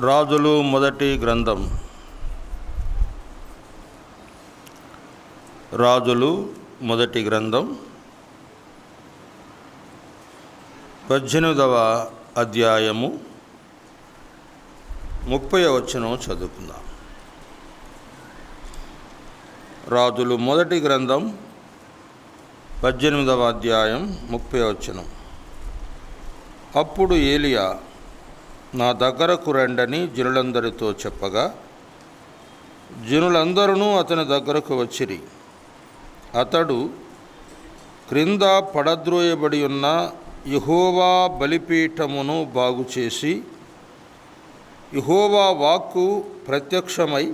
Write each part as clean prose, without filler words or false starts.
రాజులు మొదటి గ్రంథం. రాజులు మొదటి గ్రంథం 18వ అధ్యాయము 30వ వచనం చదువుకుందాం. రాజులు మొదటి గ్రంథం 18వ అధ్యాయం 30వ వచనం. అప్పుడు ఏలియా నా దగ్గరకు రండని జనులందరితో చెప్పగా జనులందరూ అతని దగ్గరకు వచ్చిరి. అతడు క్రింద పడద్రోయబడి ఉన్న యెహోవా బలిపీఠమును బాగుచేసి యెహోవా వాక్కు ప్రత్యక్షమై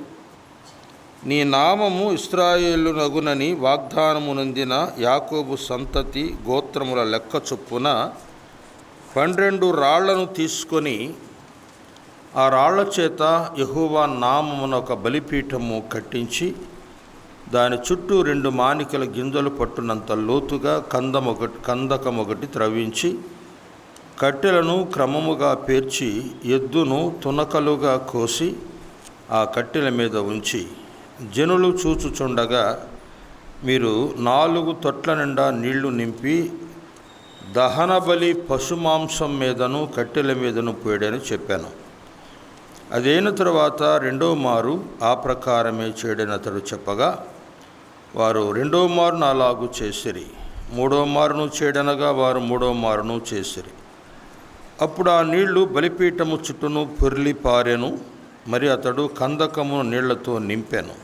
నీ నామము ఇశ్రాయేలునగునని వాగ్దానమునందిన యాకోబు సంతతి గోత్రముల లెక్క చొప్పున 12 రాళ్లను తీసుకొని ఆ రాళ్ల చేత యెహోవా నామమున ఒక బలిపీఠము కట్టించి దాని చుట్టూ 2 మానికల గింజలు పట్టునంత లోతుగా కందకమొకటి త్రవ్వించి కట్టెలను క్రమముగా పేర్చి ఎద్దును తునకలుగా కోసి ఆ కట్టెల మీద ఉంచి జనులు చూచుచుండగా మీరు 4 తొట్ల నిండా నీళ్లు నింపి దహనబలి పశుమాంసం మీదను కట్టెల మీదను పోయడని చెప్పాను. అదైన తరువాత 2వ మారు ఆ ప్రకారమే చేయడని అతడు చెప్పగా వారు 2వ మారును అలాగూ చేసిరి. 3వ మారును చేయడనగా వారు 3వ మారును చేసిరి. అప్పుడు ఆ నీళ్లు బలిపీఠము చుట్టూను పొర్లి పారెను. మరి అతడు కందకమును నీళ్లతో నింపెను.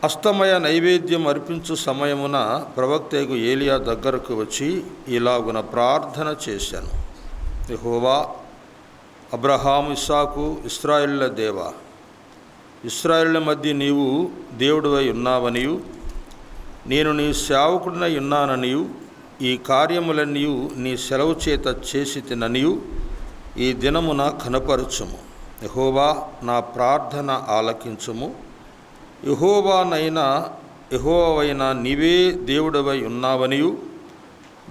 అస్తమయ నైవేద్యం అర్పించు సమయమున ప్రవక్తయగు ఏలియా దగ్గరకు వచ్చి ఇలాగున ప్రార్థన చేశాను. యెహోవా, అబ్రహాము, ఇస్సాకు, ఇశ్రాయేలుల దేవా, ఇశ్రాయేలుల మధ్య నీవు దేవుడివై ఉన్నావనియు నేను నీ సేవకుడినై ఉన్నాననియు ఈ కార్యములన్నీ నీ సెలవు చేత చేసి తిననియు ఈ దినమున కనపరచుము. యెహోవా, నా ప్రార్థన ఆలకించుము. యెహోవావైనా నీవే దేవుడవై ఉన్నావనియు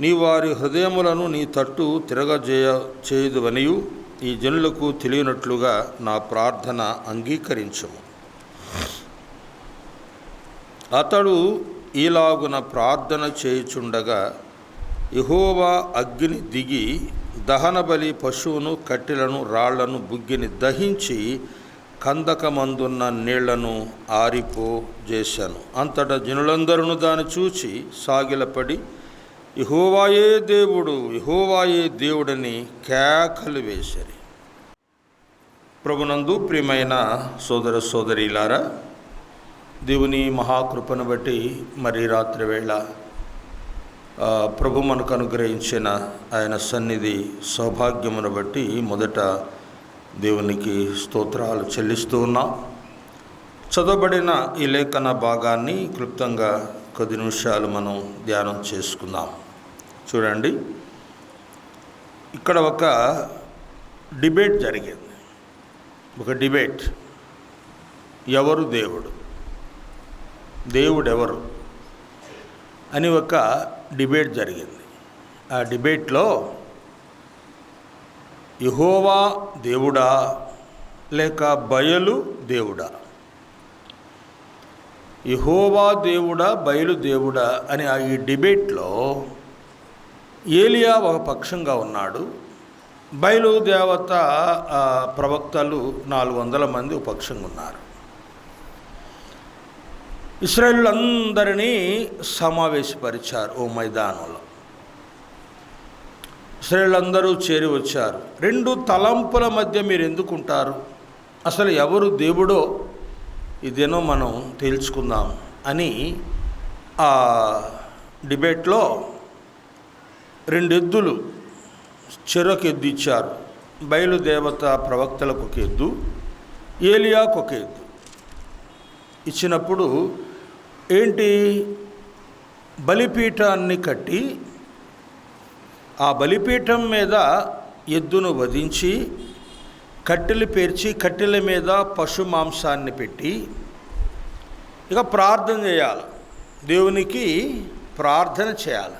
నీ వారి హృదయములను నీ తట్టు తిరగజేయుదువనియు ఈ జనులకు తెలియనట్లుగా నా ప్రార్థన అంగీకరించుము. అతడు ఈలాగున ప్రార్థన చేయుచుండగా యెహోవా అగ్ని దిగి దహనబలి పశువును కట్టెలను రాళ్లను బుగ్గిని దహించి కందకమందున్న నీళ్లను ఆరిపోజేశాను. అంతటా జనులందరూ దాన్ని చూచి సాగిలపడి యెహోవాయే దేవుడు, యెహోవాయే దేవుడని కేకలు వేశారు. ప్రభునందు ప్రియమైన సోదర సోదరీలారా, దేవుని మహాకృపను బట్టి మరి రాత్రి వేళ ప్రభు మనకు అనుగ్రహించిన ఆయన సన్నిధి సౌభాగ్యమును బట్టి మొదట దేవునికి స్తోత్రాలు చెల్లిస్తూ ఉన్నాం. చదవబడిన ఈ లేఖన భాగాన్ని క్లుప్తంగా కొద్ది నిమిషాలు మనం ధ్యానం చేసుకుందాం. చూడండి, ఇక్కడ ఒక డిబేట్ జరిగింది. ఒక డిబేట్, ఎవరు దేవుడు, దేవుడెవరు అని ఒక డిబేట్ జరిగింది. ఆ డిబేట్లో యెహోవా దేవుడా లేక బయలు దేవుడా, యెహోవా దేవుడా బయలు దేవుడా అని ఈ డిబేట్లో ఏలియా ఒక పక్షంగా ఉన్నాడు. బయలు దేవత ప్రవక్తలు 400 మంది ఒక పక్షంగా ఉన్నారు. ఇశ్రాయేలులందరినీ సమావేశపరిచారు ఓ మైదానంలో. ఇశ్రాయేలులందరూ చేరి వచ్చారు. 2 తలంపుల మధ్య మీరు ఎందుకుంటారు, అసలు ఎవరు దేవుడో ఈ దినం మనం తేల్చుకుందాం అని ఆ డిబేట్లో 2 ఎద్దులు చెరొక ఎద్దు ఇచ్చారు. బయలుదేవత ప్రవక్తలకు ఒక ఎద్దు, ఏలియాకు ఒక ఎద్దు ఇచ్చినప్పుడు ఏంటి, బలిపీఠాన్ని కట్టి ఆ బలిపీఠం మీద ఎద్దును వధించి కట్టెలు పేర్చి కట్టెల మీద పశు మాంసాన్ని పెట్టి ఇక ప్రార్థన చేయాలి, దేవునికి ప్రార్థన చేయాలి.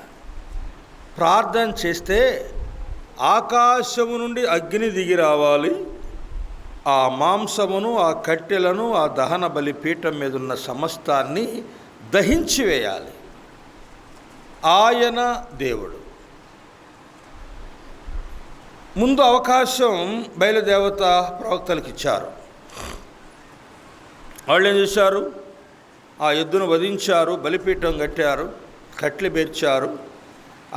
ప్రార్థన చేస్తే ఆకాశము నుండి అగ్ని దిగి రావాలి, ఆ మాంసమును, ఆ కట్టెలను, ఆ దహన బలిపీఠం మీద ఉన్న సమస్తాన్ని దహించి వేయాలి. ఆయన దేవుడు. ముందు అవకాశం బయలుదేవత ప్రవక్తలకు ఇచ్చారు. వాళ్ళు ఏం చేశారు? ఆ ఎద్దును వధించారు, బలిపీఠం కట్టారు, కట్లు పేర్చారు.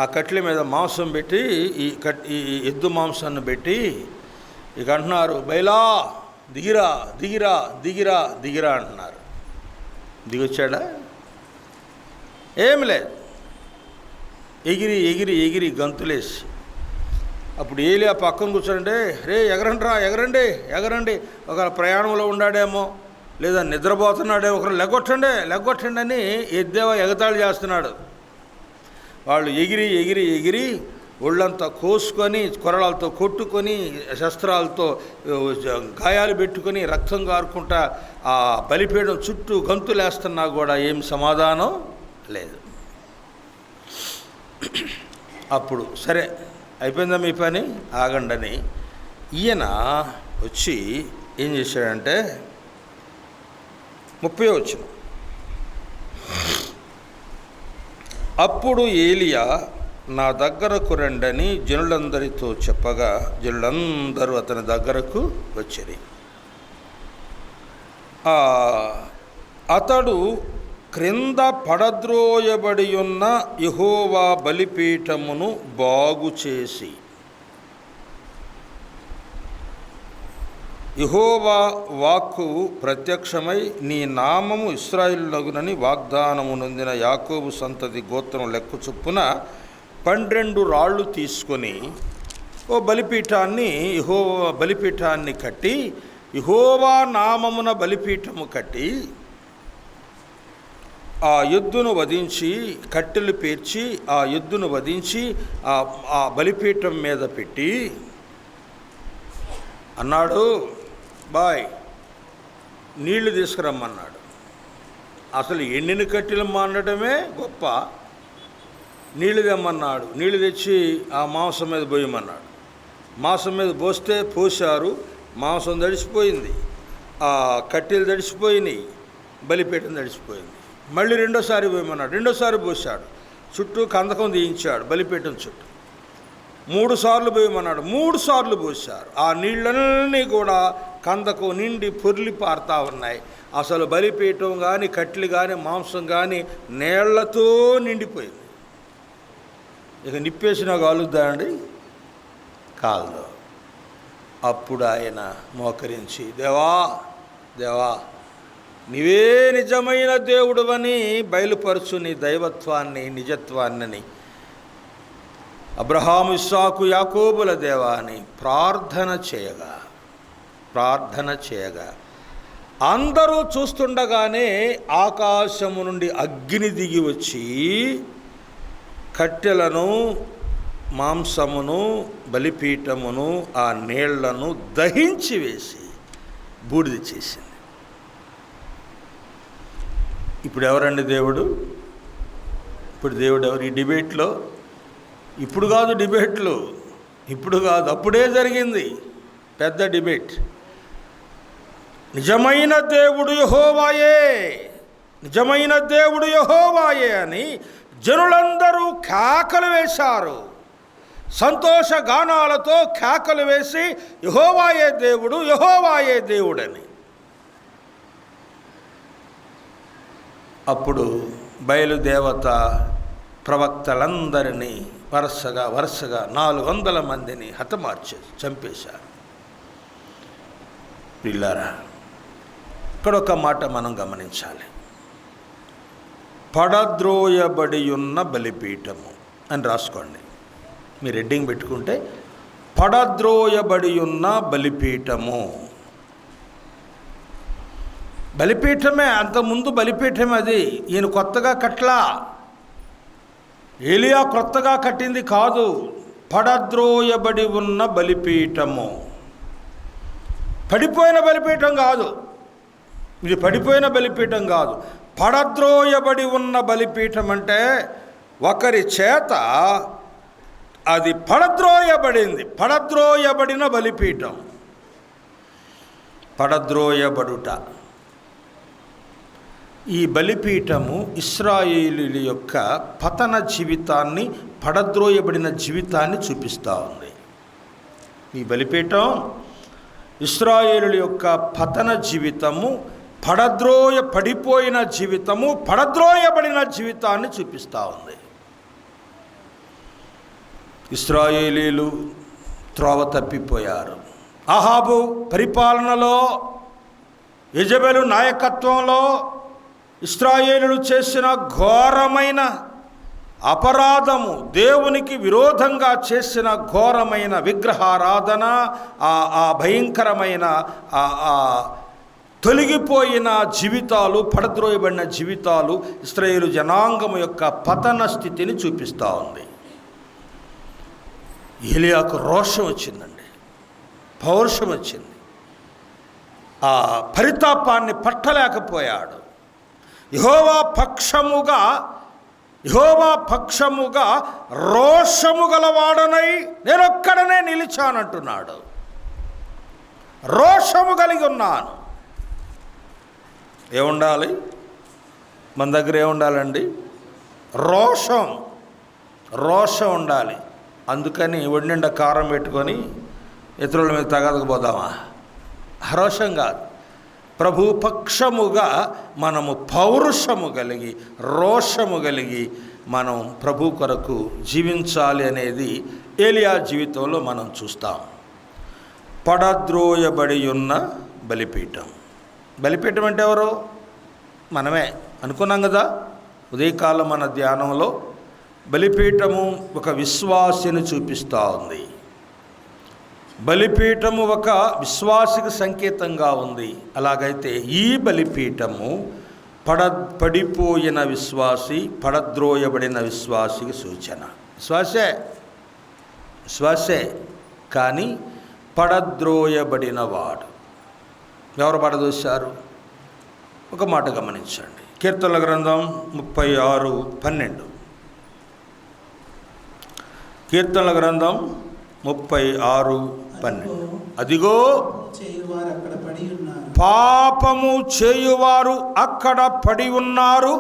ఆ కట్ల మీద మాంసం పెట్టి ఈ ఎద్దు మాంసాన్ని పెట్టి ఇక అంటున్నారు, బయలా దిగిరా దిగిరా దిగిరా దిగిరా అంటున్నారు. దిగొచ్చాడా? ఏమి లేదు. ఎగిరి ఎగిరి ఎగిరి గంతులేసి అప్పుడు ఏలియా పక్కన కూర్చోండి, రే ఎగరండిరా ఎగరండి ఎగరండి, ఒక ప్రయాణంలో ఉన్నాడేమో లేదా నిద్రపోతున్నాడేమో, ఒకరు లెగ్గొట్టండి లెగ్గొట్టండి అని ఎద్దేవా ఎగతాళి చేస్తున్నాడు. వాళ్ళు ఎగిరి ఎగిరి ఎగిరి ఒళ్ళంతా కోసుకొని, కొరడాలతో కొట్టుకొని, శస్త్రాలతో గాయాలు పెట్టుకొని, రక్తం కారుకుంటా ఆ బలిపీఠం చుట్టూ గంతులేస్తున్నా కూడా ఏం సమాధానం లేదు. అప్పుడు సరే అయిపోయిందా మీ పని, ఆగండని ఈయన వచ్చి ఏం చేశాడంటే 30వ వచనం, అప్పుడు ఏలియా నా దగ్గరకు రండని జనులందరితో చెప్పగా జనులందరూ అతని దగ్గరకు వచ్చిరి. అతడు క్రింద పడద్రోయబడి ఉన్న యెహోవా బలిపీఠమును బాగు చేసి, యెహోవా వాక్కు ప్రత్యక్షమై నీ నామము ఇశ్రాయేలునగునని వాగ్దానము నొందిన యాకోబు సంతతి గోత్రం లెక్క చొప్పున 12 రాళ్ళు తీసుకొని యెహోవా బలిపీఠాన్ని కట్టి, యెహోవా నామమున బలిపీఠము కట్టి, ఆ ఎద్దును వధించి కట్టెలు పేర్చి ఆ ఎద్దును వధించి ఆ బలిపీఠం మీద పెట్టి అన్నాడు, బాయ్ నీళ్లు తీసుకురమ్మన్నాడు. అసలు ఎండిన కట్టెలు మానడమే గొప్ప. నీళ్లు తెమ్మన్నాడు. నీళ్లు తెచ్చి ఆ మాంసం మీద పోయమన్నాడు. మాంసం మీద పోసారు. మాంసం తడిసిపోయింది, ఆ కట్టెలు తడిసిపోయినాయి, బలిపీఠం తడిసిపోయింది. మళ్ళీ రెండోసారి పోయమన్నాడు. రెండోసారి పోసాడు. చుట్టూ కందకం తీయించాడు బలిపీఠం చుట్టూ. 3 సార్లు పోయమన్నాడు. 3 సార్లు పోసారు. ఆ నీళ్ళన్నీ కూడా కందకం నిండి పొర్లి పారుతూ ఉన్నాయి. అసలు బలిపీఠం కానీ కట్టెలు కానీ మాంసం కానీ నీళ్లతో నిండిపోయింది. ఇక నిప్పేసినా కాలుద్దా అండి? కాదు. అప్పుడు ఆయన మోకరించి, దేవా దేవా నీవే నిజమైన దేవుడువని బయలుపరచు నీ దైవత్వాన్ని నిజత్వాన్ని అబ్రహాము ఇస్సాకు యాకోబుల దేవా అని ప్రార్థన చేయగా అందరూ చూస్తుండగానే ఆకాశము నుండి అగ్ని దిగి వచ్చి కట్టెలను, మాంసమును, బలిపీఠమును, ఆ నీళ్లను దహించి వేసి బూడిద చేసింది. ఇప్పుడు ఎవరండి దేవుడు? ఇప్పుడు దేవుడు ఎవరు? ఈ డిబేట్లో ఇప్పుడు కాదు, ఇప్పుడు కాదు, అప్పుడే జరిగింది పెద్ద డిబేట్. నిజమైన దేవుడు యెహోవాయే, నిజమైన దేవుడు యెహోవాయే అని జనులందరూ కేకలు వేశారు. సంతోష గానాలతో కేకలు వేసి యెహోవాయే దేవుడు, యెహోవాయే దేవుడని. అప్పుడు బయలుదేవత ప్రవక్తలందరినీ వరుసగా 400 మందిని చంపేశారు. పిల్లారా, ఇక్కడ ఒక మాట మనం గమనించాలి. పడద్రోయబడి ఉన్న బలిపీఠము అని రాసుకోండి. మీరు హెడ్డింగ్ పెట్టుకుంటే పడద్రోయబడి ఉన్న బలిపీఠము. బలిపీఠమే, అంతకుముందు బలిపీఠమే అది. ఈయన కొత్తగా కట్టలా, ఏలియా కొత్తగా కట్టింది కాదు. పడద్రోయబడి ఉన్న బలిపీఠము. పడిపోయిన బలిపీఠం కాదు ఇది, పడిపోయిన బలిపీఠం కాదు. పడద్రోయబడి ఉన్న బలిపీఠం అంటే ఒకరి చేత అది పడద్రోయబడింది. పడద్రోయబడిన బలిపీఠం, పడద్రోయబడుట. ఈ బలిపీఠము ఇశ్రాయేలీయుల యొక్క పతన జీవితాన్ని, పడద్రోయబడిన జీవితాన్ని చూపిస్తూ ఉంది. ఈ బలిపీఠం ఇశ్రాయేలీయుల యొక్క పతన జీవితము, పడిపోయిన జీవితము, పడద్రోయబడిన జీవితాన్ని చూపిస్తూ ఉంది. ఇశ్రాయేలీయులు త్రోవ తప్పిపోయారు. అహాబు పరిపాలనలో, యెజెబెలు నాయకత్వంలో ఇశ్రాయేలీయులు చేసిన ఘోరమైన అపరాధము, దేవునికి విరోధంగా చేసిన ఘోరమైన విగ్రహారాధన, ఆ భయంకరమైన తొలగిపోయిన జీవితాలు, పడద్రోయబడిన జీవితాలు ఇశ్రాయేలు జనాంగం యొక్క పతన స్థితిని చూపిస్తూ ఉంది. ఏలియాకు రోషం వచ్చిందండి, పౌరుషం వచ్చింది. ఆ పరితాపాన్ని పట్టలేకపోయాడు. యెహోవా పక్షముగా రోషము గలవాడనై నేనొక్కడనే నిలిచానంటున్నాడు. రోషము కలిగి ఉన్నాను. ఏముండాలి మన దగ్గర? ఏముండాలండి? రోషం ఉండాలి. అందుకని ఒండిండ కారం పెట్టుకొని ఇతరుల మీద తగదకు పోదామా? రోషం కాదు. ప్రభు పక్షముగా మనము పౌరుషము కలిగి, రోషము కలిగి మనం ప్రభు కొరకు జీవించాలి అనేది ఏలియా జీవితంలో మనం చూస్తాం. పడద్రోయబడి ఉన్న బలిపీఠం. బలిపీఠం అంటే ఎవరు? మనమే అనుకున్నాం కదా ఉదయకాలం మన ధ్యానంలో. బలిపీఠము ఒక విశ్వాసిని చూపిస్తూ ఉంది. బలిపీఠము ఒక విశ్వాసికి సంకేతంగా ఉంది. అలాగైతే ఈ బలిపీఠము పడిపోయిన విశ్వాసి, పడద్రోయబడిన విశ్వాసికి సూచన. విశ్వాసే కానీ పడద్రోయబడిన వాడు. ఎవరు పడదోశారు? ఒక మాట గమనించండి. కీర్తనల గ్రంథం 36:12. కీర్తనల గ్రంథం 36:12. అదిగో పాపము చేయువారు అక్కడ పడి ఉన్నారు,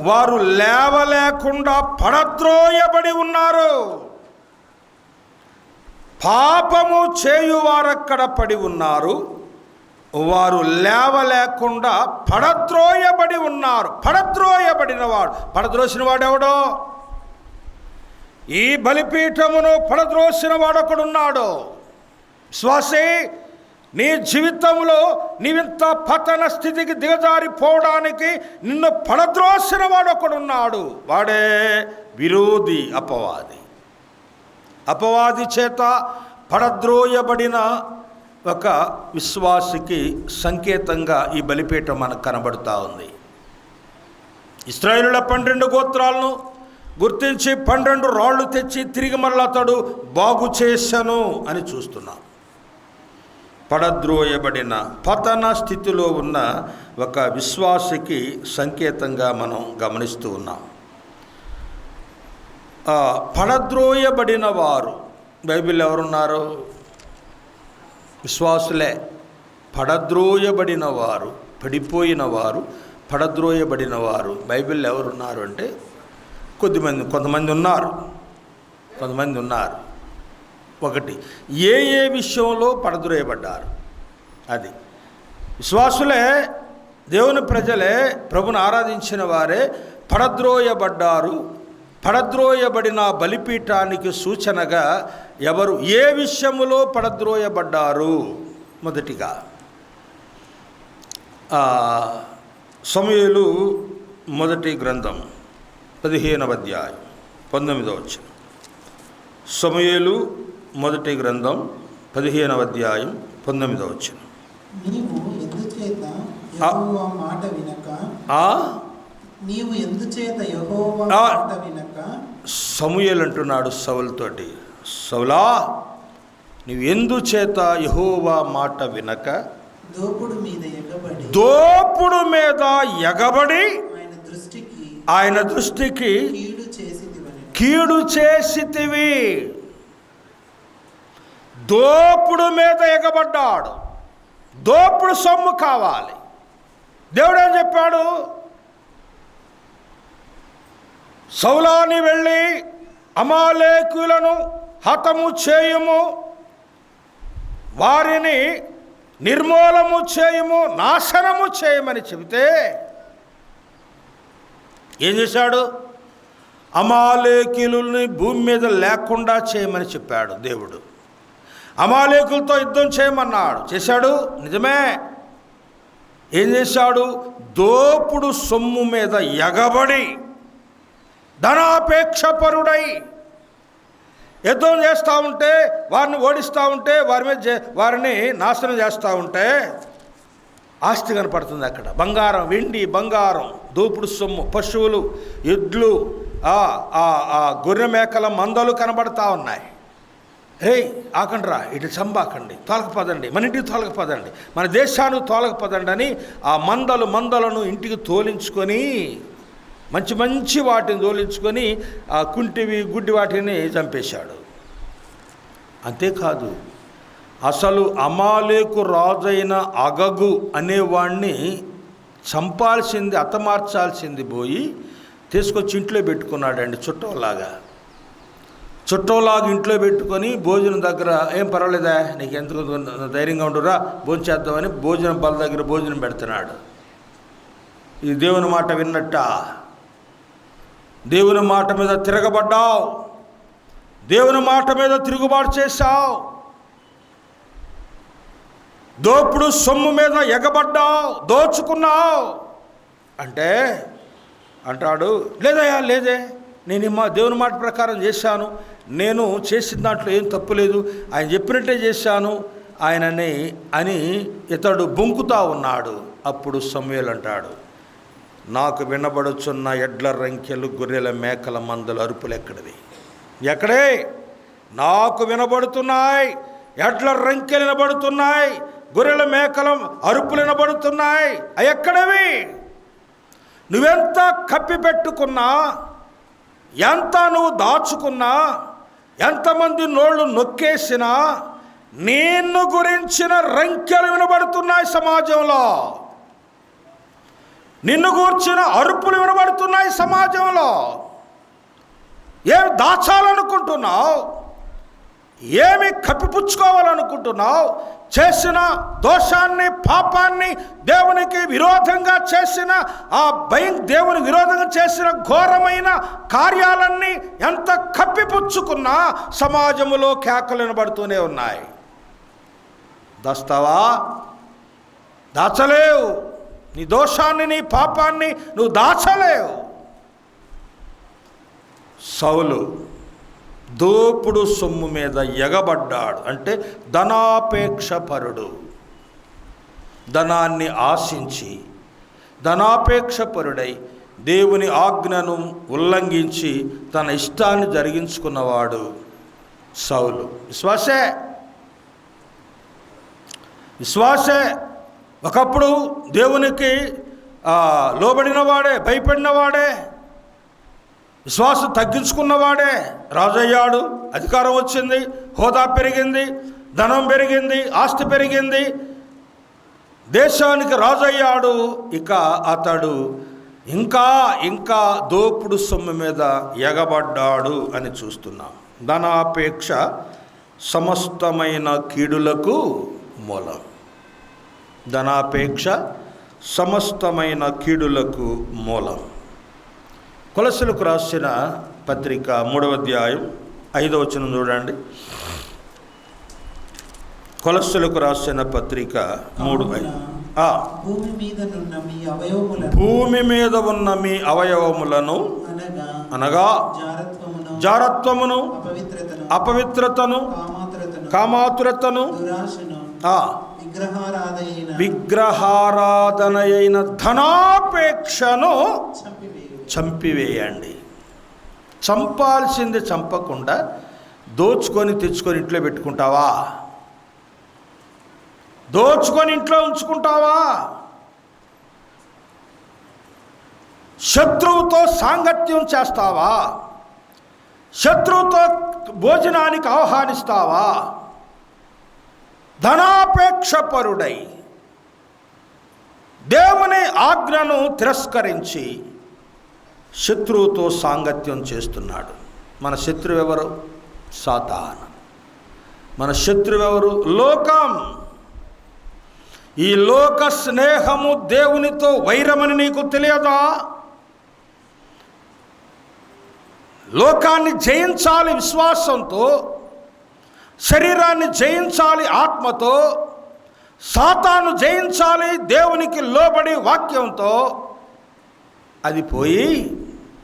వారు లేవలేకుండా పడద్రోయబడి ఉన్నారు. పాపము చేయువారు అక్కడ పడి ఉన్నారు, వారు లేవలేకుండా పడద్రోయబడి ఉన్నారు. పడద్రోయబడిన వాడు, పడద్రోసిన వాడెవడో? ఈ బలిపీఠమును పడద్రోసిన వాడొకడున్నాడు. విశ్వాసే, నీ జీవితంలో నీవింత పతన స్థితికి దిగజారిపోవడానికి నిన్ను పడద్రోసిన వాడొకడున్నాడు. వాడే విరోధి, అపవాది చేత పడద్రోయబడిన ఒక విశ్వాసికి సంకేతంగా ఈ బలిపీఠం మనకు కనబడుతూ ఉంది. ఇశ్రాయేలుల 12 గోత్రాలను గుర్తించి 12 రాళ్ళు తెచ్చి తిరిగి మరలా అతడు బాగు చేశాను అని చూస్తున్నాం. పడద్రోయబడిన పతన స్థితిలో ఉన్న ఒక విశ్వాసికి సంకేతంగా మనం గమనిస్తూ ఉన్నాం. పడద్రోయబడిన వారు బైబిల్ ఎవరున్నారు? విశ్వాసులే. పడద్రోయబడిన వారు, పడిపోయిన వారు, పడద్రోయబడిన వారు బైబిల్ ఎవరున్నారు అంటే కొంతమంది ఉన్నారు. ఒకటి, ఏ విషయంలో పడద్రోయబడ్డారు? అది విశ్వాసులే, దేవుని ప్రజలే, ప్రభుని ఆరాధించిన వారే పడద్రోయబడ్డారు. పడద్రోయబడిన బలిపీఠానికి సూచనగా ఎవరు, ఏ విషయములో పడద్రోయబడ్డారు? మొదటిగా సమూయేలు మొదటి గ్రంథం 15వ అధ్యాయం 19వ వచనం. సమూయేలు మొదటి గ్రంథం 15వ అధ్యాయం 19వ వచనం. సమూయేలు అంటున్నాడు సౌలుతోటి, సౌలా నీవు ఎందుచేత యెహోవా మాట వినక దోపుడు మీద ఎగబడి ఆయన దృష్టికి కీడు చేసితివి. దోపుడు మీద ఎగబడ్డాడు. దోపుడు సొమ్ము కావాలి. దేవుడు ఏం చెప్పాడు? సౌలాని వెళ్ళి అమాలేకులను హతము చేయుము, వారిని నిర్మూలము చేయుము, నాశనము చేయమని చెబితే ఏం చేశాడు? అమాలేకులని భూమి మీద లేకుండా చేయమని చెప్పాడు దేవుడు. అమాలేకులతో యుద్ధం చేయమన్నాడు, చేశాడు, నిజమే. ఏం చేశాడు? దోపుడు సొమ్ము మీద ఎగబడి ధనాపేక్షపరుడై యుద్ధం చేస్తూ ఉంటే, వారిని ఓడిస్తూ ఉంటే, వారిని నాశనం చేస్తూ ఉంటే ఆస్తి కనపడుతుంది. అక్కడ బంగారం, వెండి, బంగారం, దోపుడు సొమ్ము, పశువులు, ఎడ్లు, గొర్రె మేకల మందలు కనబడతా ఉన్నాయి. ఆకండ్రా, ఇటు చంబాకండి, తోలకపోదండి, మన ఇంటికి తోలకపోదండి, మన దేశానికి తోలకపోదండి అని ఆ మందలను ఇంటికి తోలించుకొని మంచి మంచి వాటిని తోలించుకొని ఆ కుంటివి గుడ్డి వాటిని చంపేశాడు. అంతేకాదు, అసలు అమాలేకు రాజైన అగగు అనేవాడిని చంపాల్సింది, హతమార్చాల్సింది పోయి తీసుకొచ్చి ఇంట్లో పెట్టుకున్నాడండి. చుట్టంలాగా ఇంట్లో పెట్టుకొని భోజనం దగ్గర, ఏం పర్వాలేదా, నీకు ఎందుకు ధైర్యంగా ఉండురా, భోజనం చేద్దామని భోజనం బల్ల దగ్గర భోజనం పెడుతున్నాడు. ఇది దేవుని మాట విన్నట్ట? దేవుని మాట మీద తిరగబడ్డావు, దేవుని మాట మీద తిరుగుబాటు చేశావు, దోపుడు సొమ్ము మీద ఎగబడ్డావు, దోచుకున్నావు అంటే అంటాడు, లేదయ్యా, లేదే, నేను దేవుని మాట ప్రకారం చేశాను, నేను చేసిన దాంట్లో ఏం తప్పులేదు, ఆయన చెప్పినట్టే చేశాను అని ఇతడు బొంకుతా ఉన్నాడు. అప్పుడు సమూయేలు అంటాడు, నాకు వినబడుచున్న ఎడ్ల రంకెలు, గొర్రెల మేకల మందలు అరుపులు ఎక్కడే? నాకు వినబడుతున్నాయి, ఎడ్ల రంకెలు వినబడుతున్నాయి, గొర్రెల మేకల అరుపులు వినబడుతున్నాయి. అవి ఎక్కడవి? నువ్వెంత కప్పిపెట్టుకున్నా, ఎంత నువ్వు దాచుకున్నా, ఎంతమంది నోళ్ళు నొక్కేసినా నిన్ను గురించిన రంకెలు వినబడుతున్నాయి సమాజంలో, నిన్ను గూర్చిన అరుపులు వినబడుతున్నాయి సమాజంలో. ఏమి దాచాలనుకుంటున్నావు? ఏమి కప్పిపుచ్చుకోవాలనుకుంటున్నావు? చేసిన దోషాన్ని, పాపాన్ని, దేవునికి విరోధంగా చేసిన దేవుని విరోధంగా చేసిన ఘోరమైన కార్యాలన్నీ ఎంత కప్పిపుచ్చుకున్నా సమాజంలో కేకలు వినబడుతూనే ఉన్నాయి. దాస్తావా? దాచలేవు. నీ దోషాన్ని, నీ పాపాన్ని నువ్వు దాచలేవు. సౌలు దోపుడు సొమ్ము మీద ఎగబడ్డాడు. అంటే ధనాపేక్షపరుడు, ధనాన్ని ఆశించి ధనాపేక్షపరుడై దేవుని ఆజ్ఞను ఉల్లంఘించి తన ఇష్టాన్ని జరిగించుకున్నవాడు సౌలు. విశ్వాసే ఒకప్పుడు దేవునికి లోబడినవాడే, భయపడినవాడే, విశ్వాసం తగ్గించుకున్నవాడే రాజయ్యాడు. అధికారం వచ్చింది, హోదా పెరిగింది, ధనం పెరిగింది, ఆస్తి పెరిగింది, దేశానికి రాజయ్యాడు. ఇక అతడు ఇంకా దోపుడు సొమ్ము మీద ఎగబడ్డాడు అని చూస్తున్నాం. ధనాపేక్ష సమస్తమైన కీడులకు మూలం. ధనాపేక్ష సమస్తమైన కీడులకు మూలం. కొలస్సీలకు రాసిన పత్రిక 3వ అధ్యాయం 5వ వచనం చూడండి. కొలస్సీలకు రాసిన పత్రిక 3:5. భూమి మీద ఉన్న మీ అవయవములను అనగా జారత్వమును, అపవిత్రతను, కామాతురతను, విగ్రహారాధనయైన ధనాపేక్షను చంపివేయండి. చంపాల్సింది చంపకుండా దోచుకొని తెచ్చుకొని ఇంట్లో పెట్టుకుంటావా? దోచుకొని ఇంట్లో ఉంచుకుంటావా? శత్రువుతో సాంగత్యం చేస్తావా? శత్రువుతో భోజనానికి ఆహ్వానిస్తావా? ధనాపేక్షపరుడై దేవుని ఆజ్ఞను తిరస్కరించి శత్రువుతో సాంగత్యం చేస్తున్నాడు. మన శత్రువు ఎవరు? సాతాను. మన శత్రువు ఎవరు? లోకం. ఈ లోక స్నేహము దేవునితో వైరమని నీకు తెలియదా? లోకాన్ని జయించాలి విశ్వాసంతో, శరీరాన్ని జయించాలి ఆత్మతో, సాతాను జయించాలి దేవునికి లోబడి వాక్యంతో. అది పోయి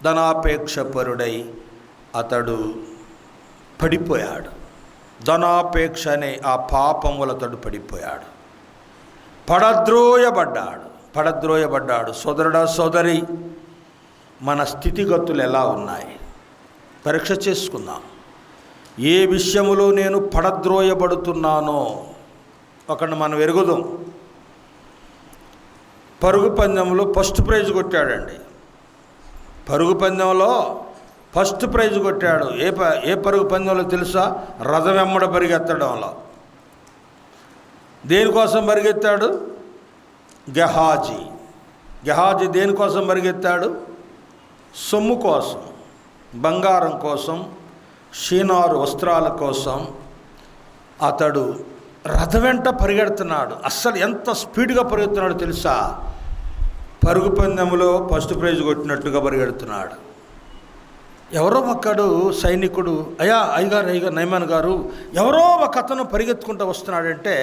ధనాపేక్షపరుడై అతడు పడిపోయాడు. ధనాపేక్ష అనే ఆ పాపములతడు పడిపోయాడు, పడద్రోయబడ్డాడు. సోదరుడా, సోదరి, మన స్థితిగతులు ఎలా ఉన్నాయి పరీక్ష చేసుకుందాం. ఏ విషయములో నేను పడద్రోయబడుతున్నానో ఒకటి మనం ఎరుగుదాం. పరుగు పందెంలో ఫస్ట్ ప్రైజ్ కొట్టాడండి. పరుగు పందెంలో ఫస్ట్ ప్రైజ్ కొట్టాడు. ఏ పరుగు పందెంలో తెలుసా? రథం వెంబడ పరిగెత్తడంలో. దేనికోసం పరిగెత్తాడు? గెహాజీ దేనికోసం పరిగెత్తాడు? సొమ్ము కోసం, బంగారం కోసం, షీనారు వస్త్రాల కోసం అతడు రథం వెంట పరిగెడుతున్నాడు. అస్సలు ఎంత స్పీడ్గా పరిగెడుతున్నాడు తెలుసా? పరుగు పందెంలో ఫస్ట్ ప్రైజ్ కొట్టినట్టుగా పరిగెడుతున్నాడు. ఎవరో ఒక్కడు సైనికుడు, అయ్యగారు నయమాన్ గారు, ఎవరో ఒక అతను పరిగెత్తుకుంటూ వస్తున్నాడంటే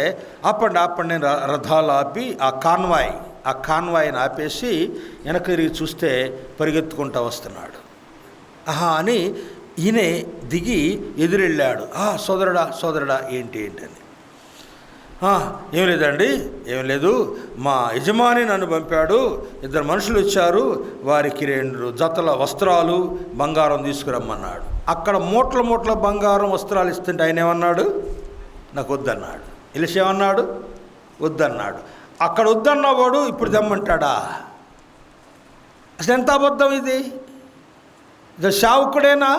ఆపండి నేను రథాలు ఆపి ఆ కాన్వాయ్ని ఆపేసి వెనక్కి తిరిగి చూస్తే పరిగెత్తుకుంటూ వస్తున్నాడు. అని ఈయన దిగి ఎదురెళ్ళాడు. సోదరుడా ఏంటని. ఏం లేదు, మా యజమాని నన్ను పంపాడు, 2 మనుషులు వచ్చారు, వారికి 2 జతల వస్త్రాలు బంగారం తీసుకురమ్మన్నాడు. అక్కడ మూట్ల బంగారం వస్త్రాలు ఇస్తుంటే ఆయన ఏమన్నాడు? నాకు వద్దన్నాడు. ఇలిసి ఏమన్నాడు? వద్దన్నాడు. అక్కడ వద్దన్నవాడు ఇప్పుడు తెమ్మంటాడా? అసలు ఎంత అబద్ధం ఇది! ఇతడు శావుకుడేనా?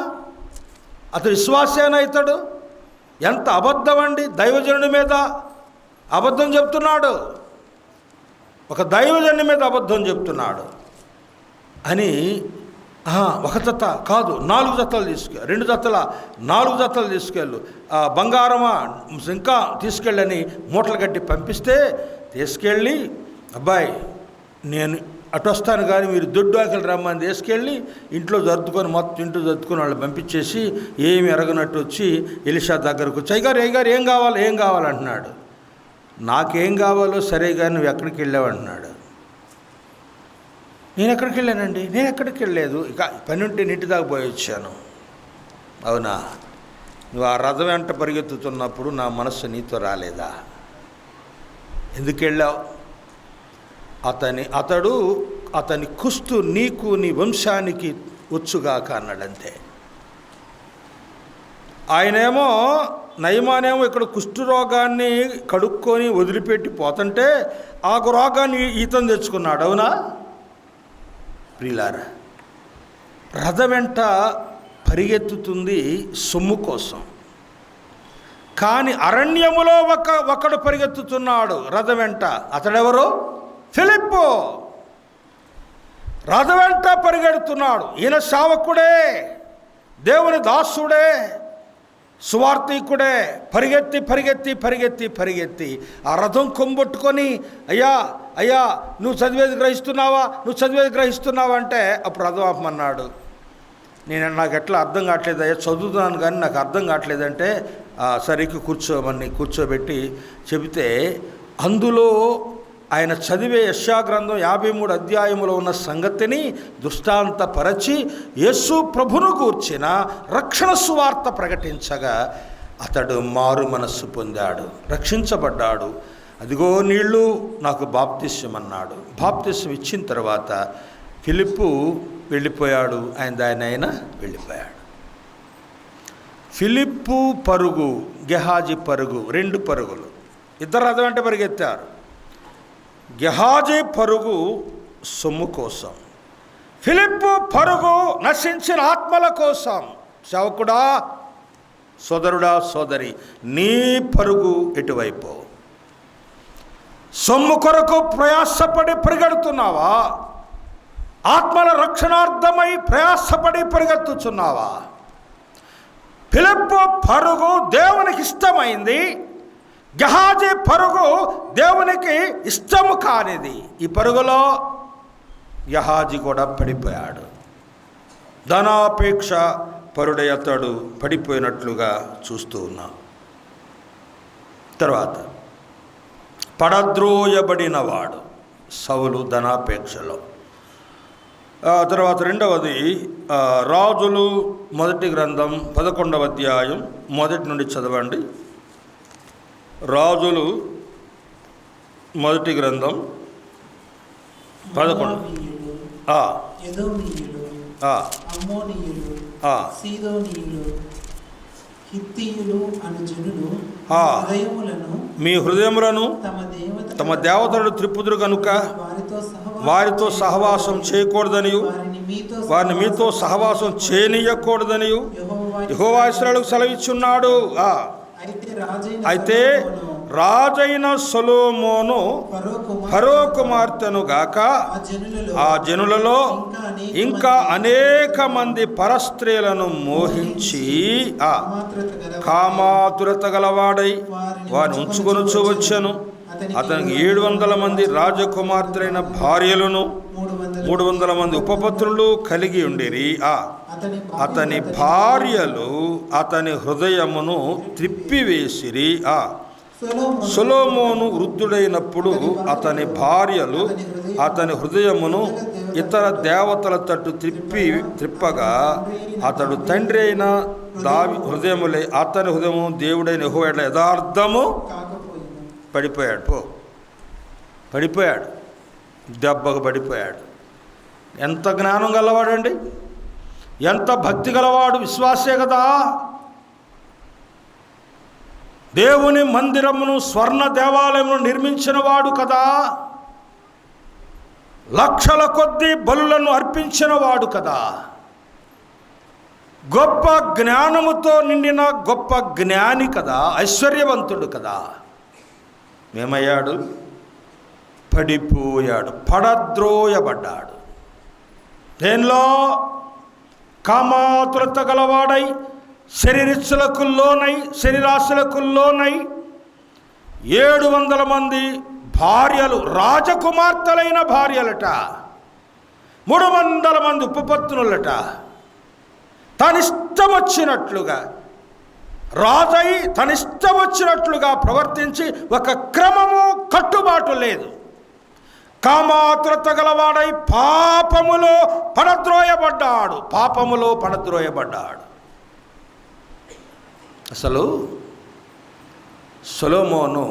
అతడు విశ్వాసేనా? ఇతడు ఎంత అబద్ధం అండి! దైవజనుడి మీద అబద్ధం చెప్తున్నాడు, ఒక దైవజనుడి మీద అబద్ధం చెప్తున్నాడు అని. ఒక జత కాదు, 4 జతలు తీసుకెళ్ళి, 2 జతల 4 జతలు తీసుకెళ్ళు, బంగారమా ఇంకా తీసుకెళ్ళని మూటలు కట్టి పంపిస్తే తీసుకెళ్ళి, అబ్బాయి నేను అటు వస్తాను కానీ మీరు దొడ్డాకలు రమ్మని తీసుకెళ్ళి ఇంట్లో జరుపుకొని వాళ్ళు పంపించేసి ఏమి ఎరగనట్టు వచ్చి ఎలీషా దగ్గరకు వచ్చి, అయ్యగారు ఏం కావాలంటున్నాడు. నాకేం కావాలో సరే కానీ నువ్వు ఎక్కడికి వెళ్ళావంటున్నాడు. నేను ఎక్కడికి వెళ్ళానండి? నేను ఎక్కడికి వెళ్ళలేదు, ఇక పని ఉంటే నీటి దాకా పోయి వచ్చాను. అవునా? నువ్వు ఆ రథం వెంట పరిగెత్తుతున్నప్పుడు నా మనస్సు నీతో రాలేదా? ఎందుకు వెళ్ళావు? అతని కుస్తు నీకు నీ వంశానికి వచ్చుగాక అన్నాడంతే. ఆయనేమో నయమానేమో ఇక్కడ కుష్ఠరోగాన్ని కడుక్కొని వదిలిపెట్టి పోతుంటే ఆ రోగాన్ని ఈతను తెచ్చుకున్నాడు. అవునా ప్రియులారా? రథం వెంట పరిగెత్తుతుంది సొమ్ము కోసం, కానీ అరణ్యములో ఒకడు పరిగెత్తుతున్నాడు రథం వెంట. అతడెవరు? ఫిలిప్పు. రథం వెంట పరిగెడుతున్నాడు. ఈయన సేవకుడే, దేవుని దాసుడే, సువార్తికుడే. పరిగెత్తి ఆ రథం కొమ్ముట్టుకొని, అయ్యా నువ్వు చదివేది గ్రహిస్తున్నావా అంటే అప్పుడు రథం ఆపమన్నాడు. నాకు ఎట్లా అర్థం కావట్లేదు అయ్యా, చదువుతున్నాను కానీ నాకు అర్థం కావట్లేదంటే సరికి కూర్చోబెట్టి చెబితే అందులో ఆయన చదివే యెషయా గ్రంథం 53 అధ్యాయములో ఉన్న సంగతిని దృష్టాంతపరచి యేసు ప్రభును గూర్చిన రక్షణ సువార్త ప్రకటించగా అతడు మారు మనస్సు పొందాడు, రక్షించబడ్డాడు. అదిగో నీళ్ళు, నాకు బాప్తిస్యం అన్నాడు. బాప్తిస్యం ఇచ్చిన తర్వాత ఫిలిప్పు వెళ్ళిపోయాడు, ఆయన వెళ్ళిపోయాడు. ఫిలిప్పు పరుగు, గెహాజీ పరుగు, 2 పరుగులు, ఇద్దరు రథం వెంట పరిగెత్తారు. గెహాజీ పరుగు సొమ్ము కోసం, ఫిలిప్పు పరుగు నశించిన ఆత్మల కోసం. సేవకుడా, సోదరుడా, సోదరి, నీ పరుగు ఎటువైపు? సొమ్ము కొరకు ప్రయాసపడి పరిగెడుతున్నావా? ఆత్మల రక్షణార్థమై ప్రయాసపడి పరిగెత్తుచున్నావా? ఫిలిప్పు పరుగు దేవునికి ఇష్టమైంది, గెహాజీ పరుగు దేవునికి ఇష్టము కానిది. ఈ పరుగులో గెహాజీ కూడా పడిపోయాడు. ధనాపేక్ష పరుడై అతడు పడిపోయినట్లుగా చూస్తూ ఉన్నాం. తర్వాత పడద్రోయబడినవాడు సౌలు ధనాపేక్షలో. తర్వాత రెండవది రాజులు మొదటి గ్రంథం 11వ అధ్యాయం మొదటి నుండి చదవండి. రాజులు మొదటి గ్రంథం 11. మీ హృదయములను తమ దేవతలను త్రిప్పుదురు కనుక వారితో సహవాసం చేయకూడదనియు వారిని మీతో సహవాసం చేయనీయకూడదనియు యెహోవా ఇశ్రాయేలుకు సెలవిచ్చున్నాడు. అయితే రాజైన సొలొమోను ఫరో కుమార్తెను గాక ఆ జనులలో ఇంకా అనేక మంది పరస్త్రీలను మోహించి కామాతురత గలవాడై వారిని ఉంచుకొనుచు వచ్చెను. అతనికి 700 మంది రాజకుమార్తెలైన భార్యలను 300 మంది ఉపపత్నులు కలిగి ఉండిరి. అతని భార్యలు అతని హృదయమును త్రిప్పివేసిరి. సొలొమోను వృద్ధుడైనప్పుడు అతని భార్యలు అతని హృదయమును ఇతర దేవతల తట్టు త్రిప్పగా అతడు తండ్రి అయిన దావీదు హృదయములే అతని హృదయము దేవుడైన యెహోవా యెడల యథార్థము పడిపోయాడు. దెబ్బకు పడిపోయాడు. ఎంత జ్ఞానం గలవాడండి, ఎంత భక్తి గలవాడు, విశ్వాసే కదా. దేవుని మందిరమును స్వర్ణ దేవాలయమును నిర్మించిన వాడు కదా. లక్షల కొద్దీ బలులను అర్పించిన వాడు కదా. గొప్ప జ్ఞానముతో నిండిన గొప్ప జ్ఞాని కదా, ఐశ్వర్యవంతుడు కదా. ఏమయ్యాడు? పడిపోయాడు, పడద్రోయబడ్డాడు. దేనిలో? కామాతురత గలవాడై శరీరాశలకు లోనై 700 మంది భార్యలు, రాజకుమార్తెలైన భార్యలట, 300 మంది ఉపపత్నులట. తనిష్టం వచ్చినట్లుగా రాజై తనిష్టం వచ్చినట్లుగా ప్రవర్తించి ఒక క్రమము, కట్టుబాటు లేదు. కామాతురత గలవాడై పాపములో పడద్రోయబడ్డాడు. అసలు సొలొమోను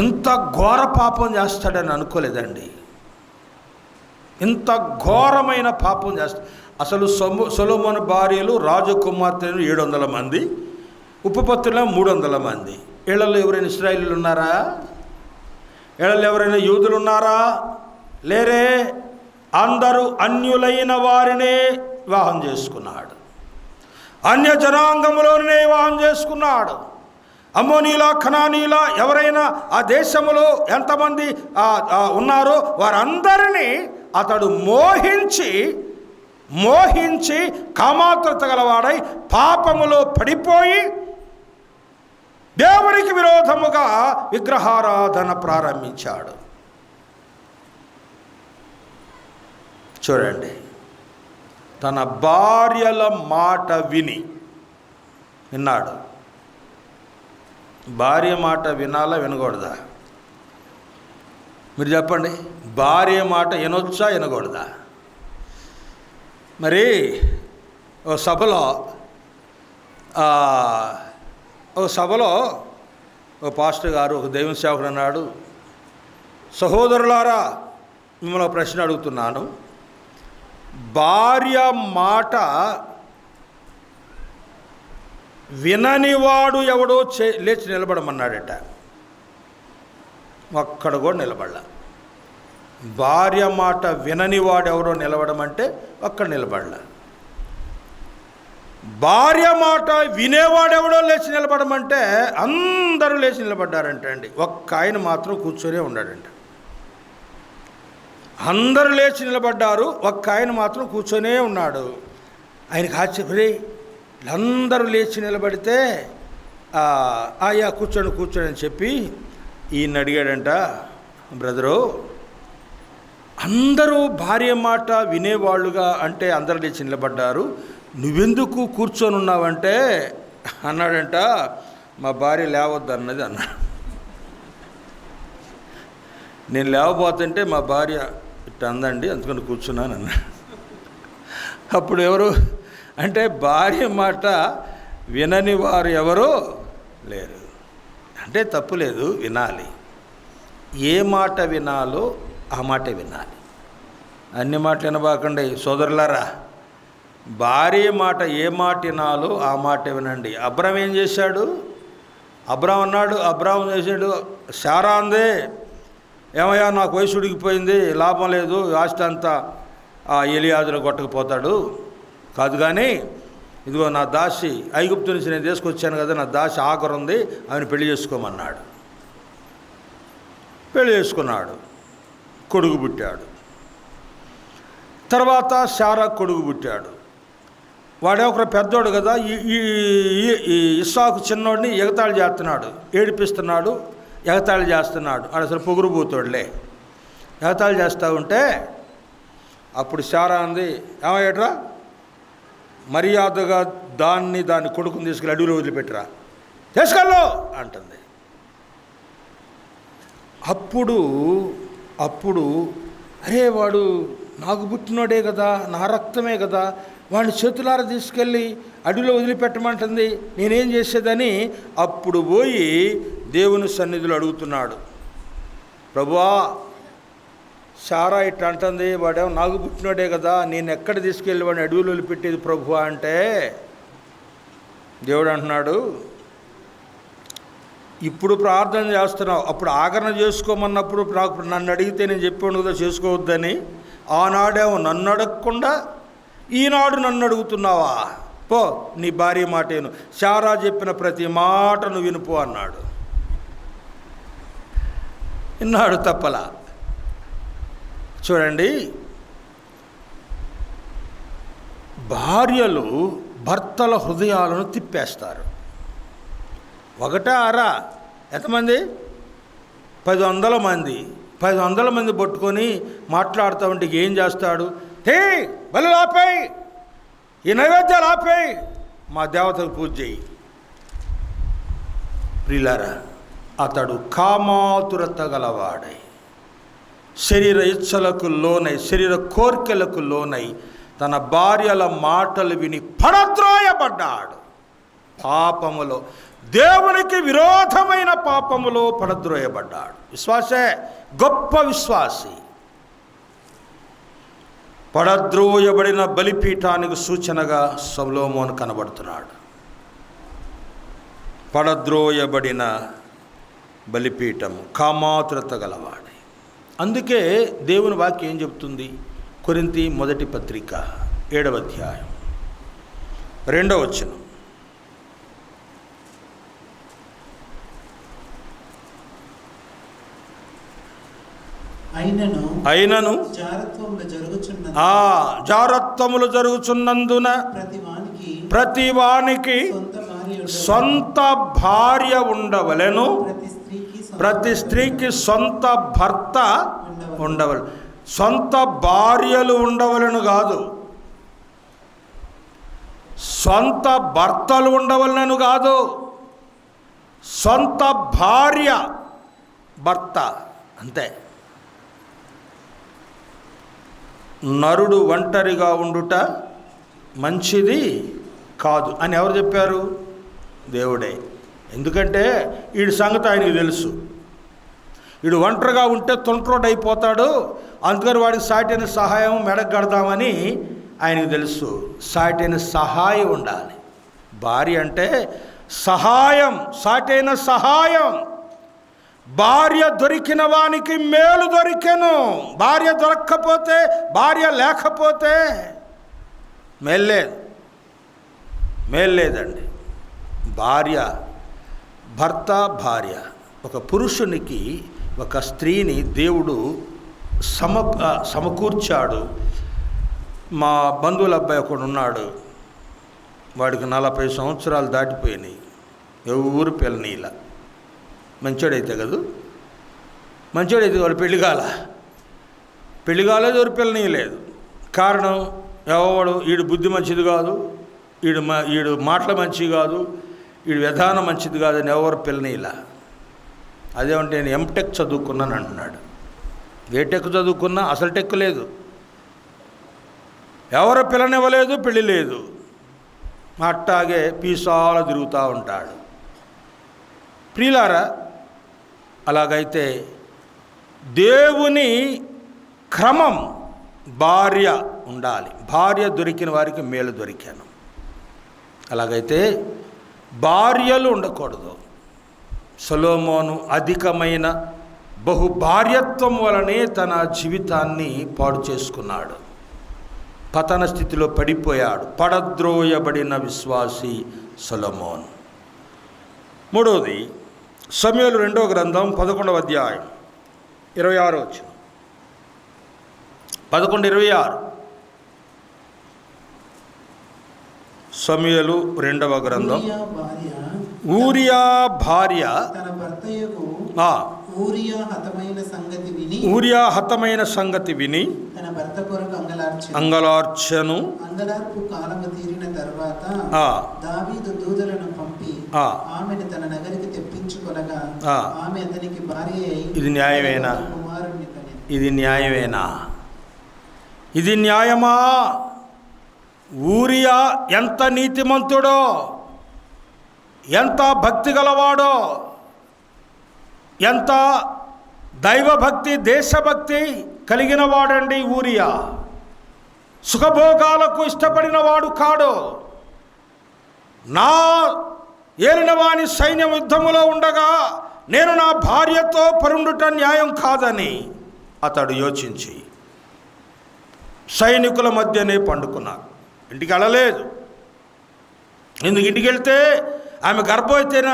ఇంత ఘోర పాపం చేస్తాడని అనుకోలేదండి. ఇంత ఘోరమైన పాపం చేస్తాడు. అసలు సొలొమోను భార్యలు రాజకుమార్తెలు 700 మంది, ఉపపత్నులు 300 మంది. వీళ్ళలో ఎవరైనా ఇశ్రాయేలీయులు ఉన్నారా? వీళ్ళలో ఎవరైనా యూదులు ఉన్నారా? లేరే. అందరూ అన్యులైన వారినే వివాహం చేసుకున్నాడు. అన్య జనాంగంలోనే వివాహం చేసుకున్నాడు. అమ్మోనీలా, కనానీలా ఎవరైనా ఆ దేశంలో ఎంతమంది ఉన్నారో వారందరినీ అతడు మోహించి కామాతురత గలవాడై పాపములో పడిపోయి దేవునికి విరోధముగా విగ్రహారాధన ప్రారంభించాడు. చూడండి, తన భార్యల మాట విన్నాడు. భార్య మాట వినాలా, వినకూడదా? మీరు చెప్పండి. భార్య మాట వినొచ్చా, వినకూడదా? మరి ఓ సభలో ఓ పాస్టర్ గారు, ఒక దైవ సేవకుడు అన్నాడు, సహోదరులారా మిమ్మల్ని ప్రశ్న అడుగుతున్నాను, భార్య మాట విననివాడు ఎవడో లేచి నిలబడమన్నాడట. ఒక్కడ కూడా నిలబడలా. భార్య మాట విననివాడు ఎవరో నిలబడమంటే ఒక్కడ నిలబడలా. భార్య మాట వినేవాడెవడో లేచి నిలబడమంటే అందరూ లేచి నిలబడ్డారంట అండి. ఒక్క ఆయన మాత్రం కూర్చొనే ఉన్నాడంట. అందరూ లేచి నిలబడ్డారు, ఒక్క ఆయన మాత్రం కూర్చొనే ఉన్నాడు. ఆయనకు ఆశ్చర్యపడి అందరూ లేచి నిలబడితే అయ్యా కూర్చోండి అని చెప్పి ఈయన అడిగాడంట, బ్రదరు అందరూ భార్య మాట వినేవాళ్ళుగా అంటే అందరూ లేచి నిలబడ్డారు, నువ్వెందుకు కూర్చొని ఉన్నావంటే అన్నాడంట, మా భార్య లేవద్దు అన్నది అన్నాడు. నేను లేవబోతుంటే మా భార్య ఇట్లా అందండి, అందుకని కూర్చున్నాను అన్నాడు. అప్పుడు ఎవరు అంటే భార్య మాట వినని వారు ఎవరు లేరు. అంటే తప్పులేదు, వినాలి. ఏ మాట వినాలో ఆ మాట వినాలి. అన్ని మాటలు వినబాకండి సోదరులారా. భార్య మాట ఏ మాట వినాలో ఆ మాట వినండి. అబ్రాం ఏం చేశాడు? అబ్రాం చేశాడు, శారా అందే, ఏమయ్యా నాకు వయసు ఉడికిపోయింది, లాభం లేదు, ఆస్తి అంతా ఎలియాజరు కొట్టకపోతాడు కాదు, కానీ ఇదిగో నా దాసి ఐగుప్తు నుంచి నేను తీసుకొచ్చాను కదా, నా దాసి ఆఖరు ఉంది, ఆయన పెళ్లి చేసుకోమన్నాడు. పెళ్లి చేసుకున్నాడు, కొడుకు పుట్టాడు. తర్వాత శారా కొడుకు పుట్టాడు. వాడే ఒక పెద్దోడు కదా, ఈ ఇస్సాకు చిన్నోడిని ఎగతాళి చేస్తున్నాడు, ఏడిపిస్తున్నాడు, ఎగతాళి చేస్తున్నాడు. ఆడు అసలు పొగురుబోతాడులే. ఎగతాళి చేస్తూ ఉంటే అప్పుడు శారా అంది, ఏమయ్యట్రా మర్యాదగా దాని కొడుకుని తీసుకెళ్ళి అడవిలో వదిలిపెట్టరా, తీసుకెళ్ళు అంటుంది. అప్పుడు అరే వాడు నాకు పుట్టినోడే కదా, నా రక్తమే కదా, వాడిని చేతులారా తీసుకెళ్ళి అడవిలో వదిలిపెట్టమంటుంది, నేనేం చేసేదని అప్పుడు పోయి దేవుని సన్నిధిలో అడుగుతున్నాడు, ప్రభువా శారా ఇట్లా అంటుంది, వాడేమో నాకు పుట్టినోడే కదా, నేను ఎక్కడ తీసుకెళ్ళి వాడిని అడవిలో వదిలిపెట్టేది ప్రభువా అంటే దేవుడు అంటున్నాడు, ఇప్పుడు ప్రార్థన చేస్తున్నావు, అప్పుడు ఆగరణ చేసుకోమన్నప్పుడు నాకు నన్ను అడిగితే నేను చెప్పాను కదా చేసుకోవద్దని, ఆనాడేమో నన్ను అడగకుండా ఈనాడు నన్ను అడుగుతున్నావా, పో నీ భార్య మాటేను, శారా చెప్పిన ప్రతి మాట నువ్వు వినుపో అన్నాడు. విన్నాడు తప్పలా. చూడండి, భార్యలు భర్తల హృదయాలను తిప్పేస్తారు. ఒకటా అరా ఎంతమంది? 500 మంది. 500 మంది పట్టుకొని మాట్లాడుతూ ఉంటే ఏం చేస్తాడు? హే బలు ఆపేయి, ఈ నైవేద్యాలు ఆపేయి, మా దేవతకు పూజ చేయి. ప్రియులారా, అతడు కామాతురత గలవాడై శరీర ఇచ్చలకు లోనై శరీర కోర్కెలకు లోనై తన భార్యల మాటలు విని పడద్రోయబడ్డాడు. పాపములో, దేవునికి విరోధమైన పాపములో పడద్రోయబడ్డాడు. విశ్వాసే గొప్ప విశ్వాసి. పడద్రోయబడిన బలిపీఠానికి సూచనగా సొలొమోను కనబడుతున్నాడు. పడద్రోయబడిన బలిపీఠము, కామాతురత గలవాడు. అందుకే దేవుని వాక్యం ఏం చెప్తుంది? కొరింథీ మొదటి పత్రిక 7వ అధ్యాయం 2వ వచనం, అయినను జారత్వములు జరుగుచున్నందున ప్రతివానికి సొంత భార్య ఉండవలెను, ప్రతి స్త్రీకి సొంత భర్త ఉండవలెను. సొంత భార్యలు ఉండవలను కాదు, సొంత భర్తలు ఉండవలను కాదు, సొంత భార్య భర్త అంతే. నరుడు ఒంటరిగా ఉండుట మంచిది కాదు అని ఎవరు చెప్పారు? దేవుడే. ఎందుకంటే వీడి సంగతి ఆయనకు తెలుసు. వీడు ఒంటరిగా ఉంటే తొంట్రోడ్ అయిపోతాడు, అందుకని వాడికి సాటైన సహాయం మెడగడదామని ఆయనకు తెలుసు. సాటైన సహాయం ఉండాలి. భార్య అంటే సహాయం, సాటైన సహాయం. భార్య దొరికిన వానికి మేలు దొరికెను. భార్య దొరక్కపోతే, భార్య లేకపోతే మేల్లేదు. మేలు లేదండి. భర్త భార్య, ఒక పురుషునికి ఒక స్త్రీని దేవుడు సమకూర్చాడు. మా బంధువుల అబ్బాయి ఒకడు ఉన్నాడు, వాడికి 40 సంవత్సరాలు దాటిపోయినాయి, ఎవరు పిల్లనీలా. మంచోడైతే కదా, మంచోడైతే వాడు పెళ్లి కాలేదు, ఎవరు పిల్లనీయలేదు. కారణం ఎవడు, వీడు బుద్ధి మంచిది కాదు, వీడు మాటలు మంచిది కాదు, వీడు విధానం మంచిది కాదని ఎవరు పిల్లనీలా. అదేమంటే నేను ఎంటెక్ చదువుకున్నాను అంటున్నాడు. ఏ టెక్ చదువుకున్నా అసలు టెక్ లేదు, ఎవరు పిల్లనివ్వలేదు, పెళ్ళి లేదు, అట్టాగే పీసాలు తిరుగుతూ ఉంటాడు. ప్రియులారా, అలాగైతే దేవుని క్రమం, భార్య ఉండాలి. భార్య దొరికిన వారికి మేలు దొరికాను. అలాగైతే భార్యలు ఉండకూడదు. సొలొమోను అధికమైన బహుభార్యత్వం వలనే తన జీవితాన్ని పాడు చేసుకున్నాడు. పతన స్థితిలో పడిపోయాడు. పడద్రోయబడిన విశ్వాసి సొలొమోను. మూడవది సమూయేలు 2వ గ్రంథం 11వ అధ్యాయం 26వ వచనం. 11:26. సమూయేలు 2వ గ్రంథం. ఊరియా భార్య ఊరియా హతమైన సంగతి విని తన భర్త కొరకు అంగలార్చెను. అంగలార్పు కాలము తీరిన తరువాత దావీదు దూతలను పంపి ఆమెను తన నగరికి తెప్పించుకొనగా ఆమె అతనికి భార్య అయి ఇది న్యాయమేనా? కుమారుణ్ణి కనెను. ఇది న్యాయమేనా? ఇది న్యాయమా? ఊరియా ఎంత నీతిమంతుడో, ఎంత భక్తి గలవాడో, ఎంత దైవభక్తి దేశభక్తి కలిగిన వాడండి ఊరియా. సుఖభోగాలకు ఇష్టపడిన వాడు కాడు. నా ఏలినవాని సైన్యం యుద్ధములో ఉండగా నేను నా భార్యతో పరుండుట న్యాయం కాదని అతడు యోచించి సైనికుల మధ్యనే పండుకున్నాడు. ఇంటికి వెళ్ళలేదు. ఎందుకు? ఇంటికి వెళ్తే ఆమె గర్భవతిన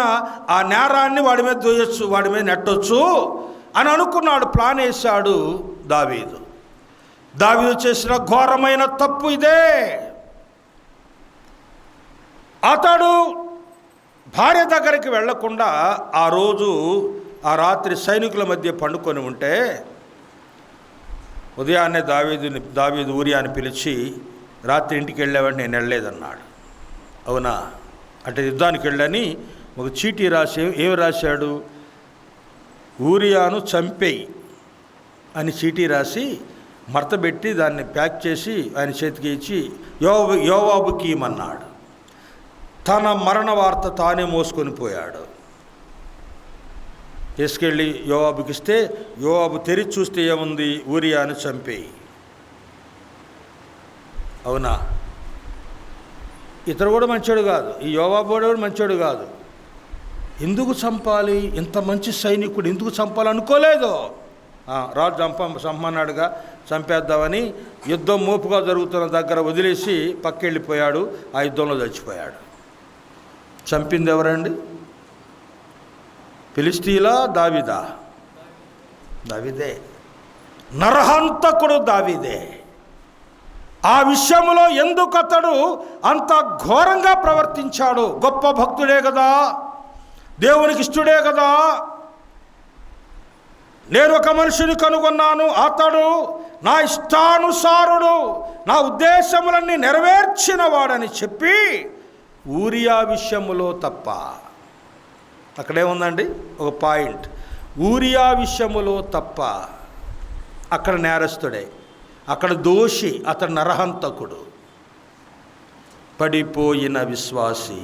ఆ నేరాన్ని వాడి మీద దోయొచ్చు, వాడి మీద నెట్టొచ్చు అని అనుకున్నాడు. ప్లాన్ వేశాడు దావీదు. దావీదు చేసిన ఘోరమైన తప్పు ఇదే. అతడు భార్య దగ్గరికి వెళ్లకుండా ఆ రాత్రి సైనికుల మధ్య పండుకొని ఉంటే ఉదయాన్నే దావీదు ఊరియాని పిలిచి, రాత్రి ఇంటికి వెళ్ళావని నేను వెళ్ళలేదన్నాడు. అవునా? అంటే యుద్ధానికి వెళ్ళని ఒక చీటీ రాసి ఏమి రాశాడు? ఊరియాను చంపేయి అని చీటీ రాసి మడతబెట్టి దాన్ని ప్యాక్ చేసి ఆయన చేతికి ఇచ్చి యోవాబుకి ఇమ్మన్నాడు. తన మరణ వార్త తానే మోసుకొని పోయాడు. తీసుకెళ్ళి యోవాబుకి ఇస్తే యోవాబు తెరిచి చూస్తే ఏముంది? ఊరియాను చంపేయి. అవునా? ఇతడు కూడా మంచోడు కాదు, ఈ యోవాబు కూడా మంచోడు కాదు. ఎందుకు చంపాలి? ఇంత మంచి సైనికుడు ఎందుకు చంపాలనుకోలేదు. రాజు చంపమన్నాడుగా, చంపేద్దామని యుద్ధం మోపుగా జరుగుతున్న దగ్గర వదిలేసి పక్కెళ్ళిపోయాడు. ఆ యుద్ధంలో చచ్చిపోయాడు. చంపింది ఎవరండి? ఫిలిష్తీయులా? దావీదా? దావీదే. నరహంతకుడు దావీదే. ఆ విషయంలో ఎందుకు అతడు అంత ఘోరంగా ప్రవర్తించాడు? గొప్ప భక్తుడే కదా, దేవునికి ఇష్టడే కదా. నేను ఒక మనిషిని కనుగొన్నాను, అతడు నా ఇష్టానుసారుడు, నా ఉద్దేశములన్నీ నెరవేర్చిన వాడని చెప్పి ఊరియా విషయములో తప్ప. అక్కడేముందండి ఒక పాయింట్. ఊరియా విషయములో తప్ప అక్కడ నేరస్తుడే, అక్కడ దోషి, అతడు నరహంతకుడు. పడిపోయిన విశ్వాసి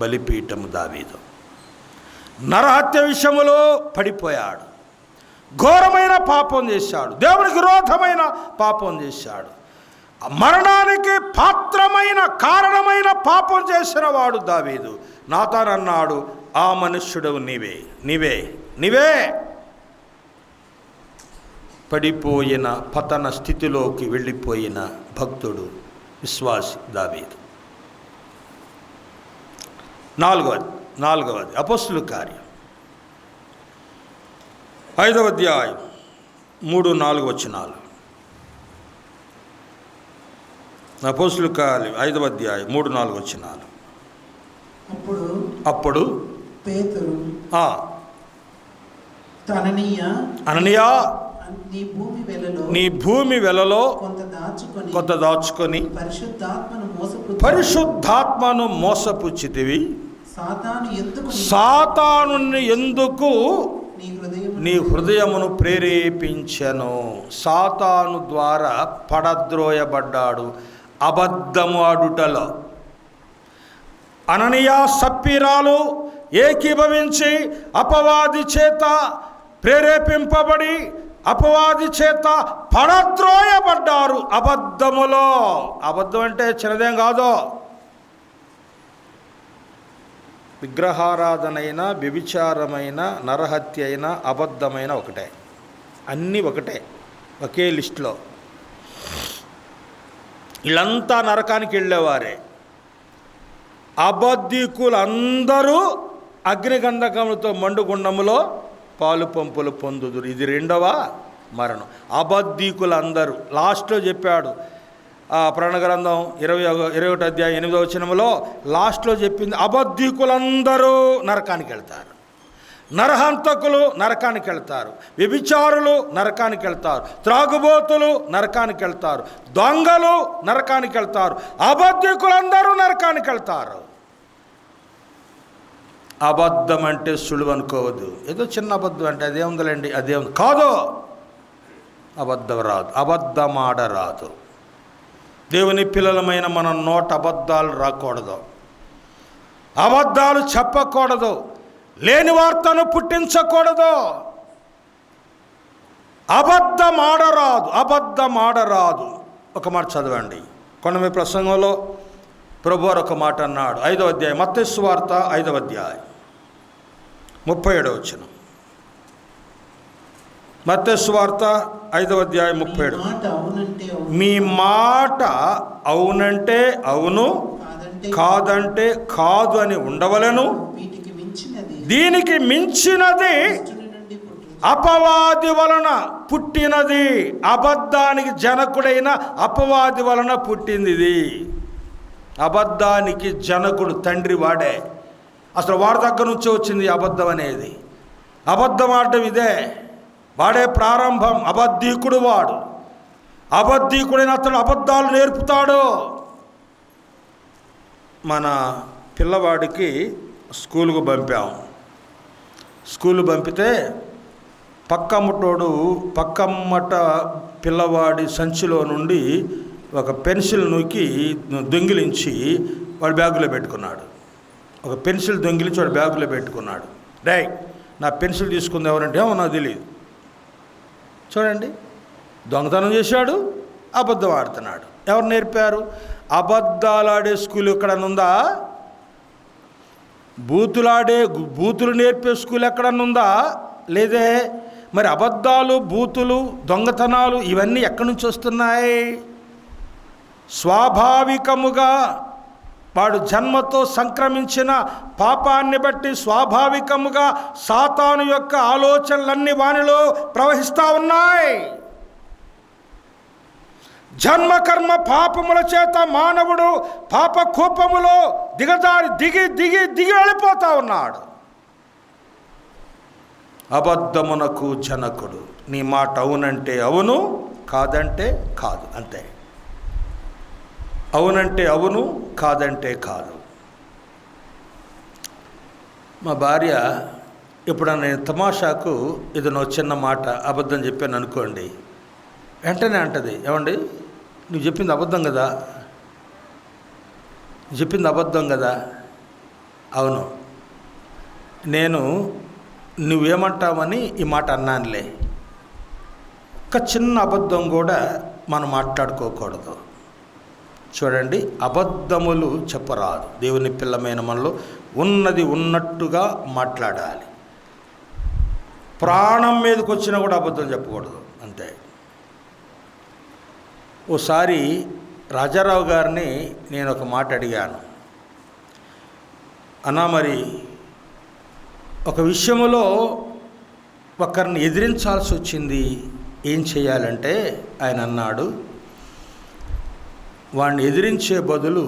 బలిపీఠము దావీదు. నరహత్య విషయములో పడిపోయాడు. ఘోరమైన పాపం చేశాడు, దేవునికి విరోధమైన పాపం చేశాడు. మరణానికి పాత్రమైన కారణమైన పాపం చేసిన వాడు దావీదు. నాతాను అన్నాడు, ఆ మనుష్యుడు నీవే నీవే నీవే. పడిపోయిన పతన స్థితిలోకి వెళ్ళిపోయిన భక్తుడు విశ్వాసి దావీదు. నాలుగవది అపొస్తలుల కార్యం 5వ అధ్యాయం 3-4 వచనాలు. అపొస్తలుల కార్యం 5వ అధ్యాయం 3-4 వచనాలు. అప్పుడు పేతురు అననీయా, నీ భూమి వెలలో కొంత దాచుకొని పరిశుద్ధాత్మను మోసపుచ్చితివి. సాతానుని ఎందుకు నీ హృదయమును ప్రేరేపించెను? సాతాను ద్వారా పడద్రోయబడ్డాడు అబద్ధము ఆడుటలో. అననీయ సప్పీరాలు ఏకీభవించి అపవాది చేత ప్రేరేపింపబడి అపవాది చేత పడద్రోయబడ్డారు అబద్ధములో. అబద్ధం అంటే చిన్నదేం కాదు. విగ్రహారాధనైన, వ్యభిచారమైన, నరహత్య అయినా, అబద్ధమైన ఒకటే. అన్నీ ఒకటే, ఒకే లిస్టులో. వీళ్ళంతా నరకానికి వెళ్ళేవారే. అబద్ధికులందరూ అగ్నిగంధకములతో మండుగుండములో పాలు పంపులు పొందుదురు. ఇది 2వ మరణం. అబద్ధికులందరూ. లాస్ట్లో చెప్పాడు ప్రకటన గ్రంథం 21వ అధ్యాయం 8వ వచనంలో లాస్ట్లో చెప్పింది, అబద్ధికులందరూ నరకానికి వెళ్తారు. నరహంతకులు నరకానికి వెళ్తారు, వ్యభిచారులు నరకానికి వెళ్తారు, త్రాగుబోతులు నరకానికి వెళ్తారు, దొంగలు నరకానికి వెళ్తారు, అబద్ధికులందరూ నరకానికి వెళ్తారు. అబద్ధం అంటే సులువు అనుకోవద్దు. ఏదో చిన్న అబద్ధం అంటే అదేముందండి, అదేముంది కాదు. అబద్ధం రాదు, అబద్ధమాడరాదు. దేవుని పిల్లలమైన మన నోట అబద్ధాలు రాకూడదు, అబద్ధాలు చెప్పకూడదు, లేని వార్తను పుట్టించకూడదు. అబద్ధమాడరాదు. ఒక మాట చదవండి. కొండమీ ప్రసంగంలో ప్రభువారు ఒక మాట అన్నాడు. 5వ అధ్యాయం మత్తయి సువార్త 5వ అధ్యాయం 37వ వచనం. మత్తయి సువార్త 5వ అధ్యాయం 37. మీ మాట అవునంటే అవును, కాదంటే కాదు అని ఉండవలెను. దీనికి మించినది అపవాది వలన పుట్టినది. అబద్ధానికి జనకుడైన అపవాది వలన పుట్టింది ఇది. అబద్ధానికి జనకుడు తండ్రి వాడే. అసలు వాడి దగ్గర నుంచి వచ్చింది అబద్ధం అనేది. అబద్ధం ఆడటం ఇదే. వాడే ప్రారంభం. అబద్ధీకుడు వాడు. అబద్ధీకుడైన అతడు అబద్ధాలు నేర్పుతాడు. మన పిల్లవాడికి స్కూలుకు పంపాం. స్కూలు పంపితే పక్కమ్మట పిల్లవాడి సంచిలో నుండి ఒక పెన్సిల్ నూకి దొంగిలించి వాడి బ్యాగులో పెట్టుకున్నాడు. ఒక పెన్సిల్ దొంగిలించి వాడి బ్యాగులో పెట్టుకున్నాడు. నా పెన్సిల్ తీసుకుంది ఎవరంటే ఏమో నాకు తెలియదు. చూడండి, దొంగతనం చేశాడు, అబద్ధం ఆడుతున్నాడు. ఎవరు నేర్పారు? అబద్ధాలు ఆడే స్కూల్ ఎక్కడనుందా? బూతులు నేర్పే స్కూల్ ఎక్కడనుందా? లేదే. మరి అబద్ధాలు, బూతులు, దొంగతనాలు ఇవన్నీ ఎక్కడి నుంచి వస్తున్నాయి? స్వాభావికముగా వాడు జన్మతో సంక్రమించిన పాపాన్ని బట్టి స్వాభావికముగా సాతాను యొక్క ఆలోచనలన్నీ వానిలో ప్రవహిస్తూ ఉన్నాయి. జన్మకర్మ పాపముల చేత మానవుడు పాప కూపములో దిగి వెళ్ళిపోతా ఉన్నాడు. అబద్ధమునకు జనకుడు. నీ మాట అవునంటే అవును, కాదంటే కాదు, అంతే. అవునంటే అవును, కాదంటే కాదు. మా భార్య ఇప్పుడు నేను తమాషాకు ఏదైనా చిన్న మాట అబద్ధం చెప్పాను అనుకోండి, వెంటనే అంటది, ఏమండి నువ్వు చెప్పింది అబద్ధం కదా, చెప్పింది అబద్ధం కదా. అవును, నేను నువ్వేమంటావని ఈ మాట అన్నానులే. ఒక చిన్న అబద్ధం కూడా మనం మాట్లాడుకోకూడదు. చూడండి, అబద్ధములు చెప్పరాదు. దేవుని పిల్లమైన మనలో ఉన్నది ఉన్నట్టుగా మాట్లాడాలి. ప్రాణం మీదకి వచ్చినా కూడా అబద్ధం చెప్పకూడదు, అంతే. ఓసారి రాజారావు గారిని నేను ఒక మాట అడిగాను. అన్నా మరి ఒక విషయంలో ఒకరిని ఎదిరించాల్సి వచ్చింది, ఏం చేయాలంటే ఆయన అన్నాడు, వాడిని ఎదిరించే బదులు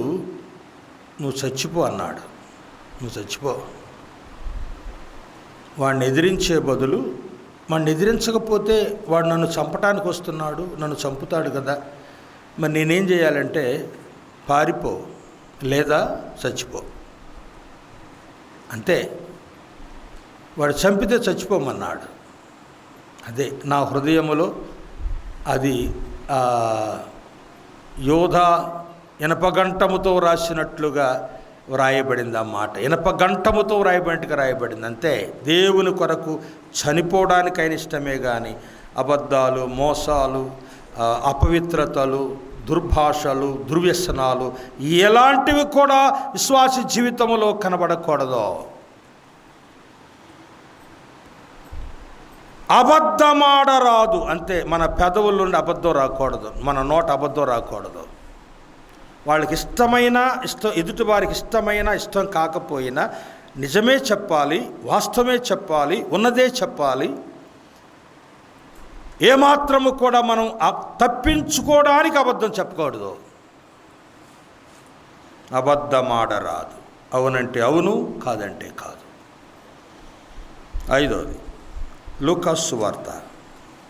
నువ్వు చచ్చిపో అన్నాడు. నువ్వు చచ్చిపో. వాడిని ఎదిరించే బదులు, వాడిని ఎదిరించకపోతే వాడు నన్ను చంపటానికి వస్తున్నాడు, నన్ను చంపుతాడు కదా, మరి నేనేం చేయాలంటే పారిపో లేదా చచ్చిపో అంతే. వాడు చంపితే చచ్చిపోమన్నాడు. అదే నా హృదయములో అది యోధా ఇనపగంటముతో రాసినట్లుగా వ్రాయబడింది. ఆ మాట ఇనపగంటముతో వ్రాయబడినట్టుగా రాయబడింది. అంతే. దేవుని కొరకు చనిపోవడానికైనా ఇష్టమే కానీ అబద్ధాలు, మోసాలు, అపవిత్రతలు, దుర్భాషలు, దుర్వ్యసనాలు ఎలాంటివి కూడా విశ్వాస జీవితంలో కనబడకూడదు. అబద్ధమాడరాదు అంతే. మన పెదవుల నుండి అబద్ధం రాకూడదు, మన నోట అబద్ధం రాకూడదు. వాళ్ళకి ఇష్టమైన ఎదుటి వారికి ఇష్టమైన ఇష్టం కాకపోయినా నిజమే చెప్పాలి, వాస్తవమే చెప్పాలి, ఉన్నదే చెప్పాలి. ఏమాత్రము కూడా మనం తప్పించుకోవడానికి అబద్ధం చెప్పకూడదు. అబద్ధమాడరాదు. అవునంటే అవును, కాదంటే కాదు. 5వది లూకాసు సువార్త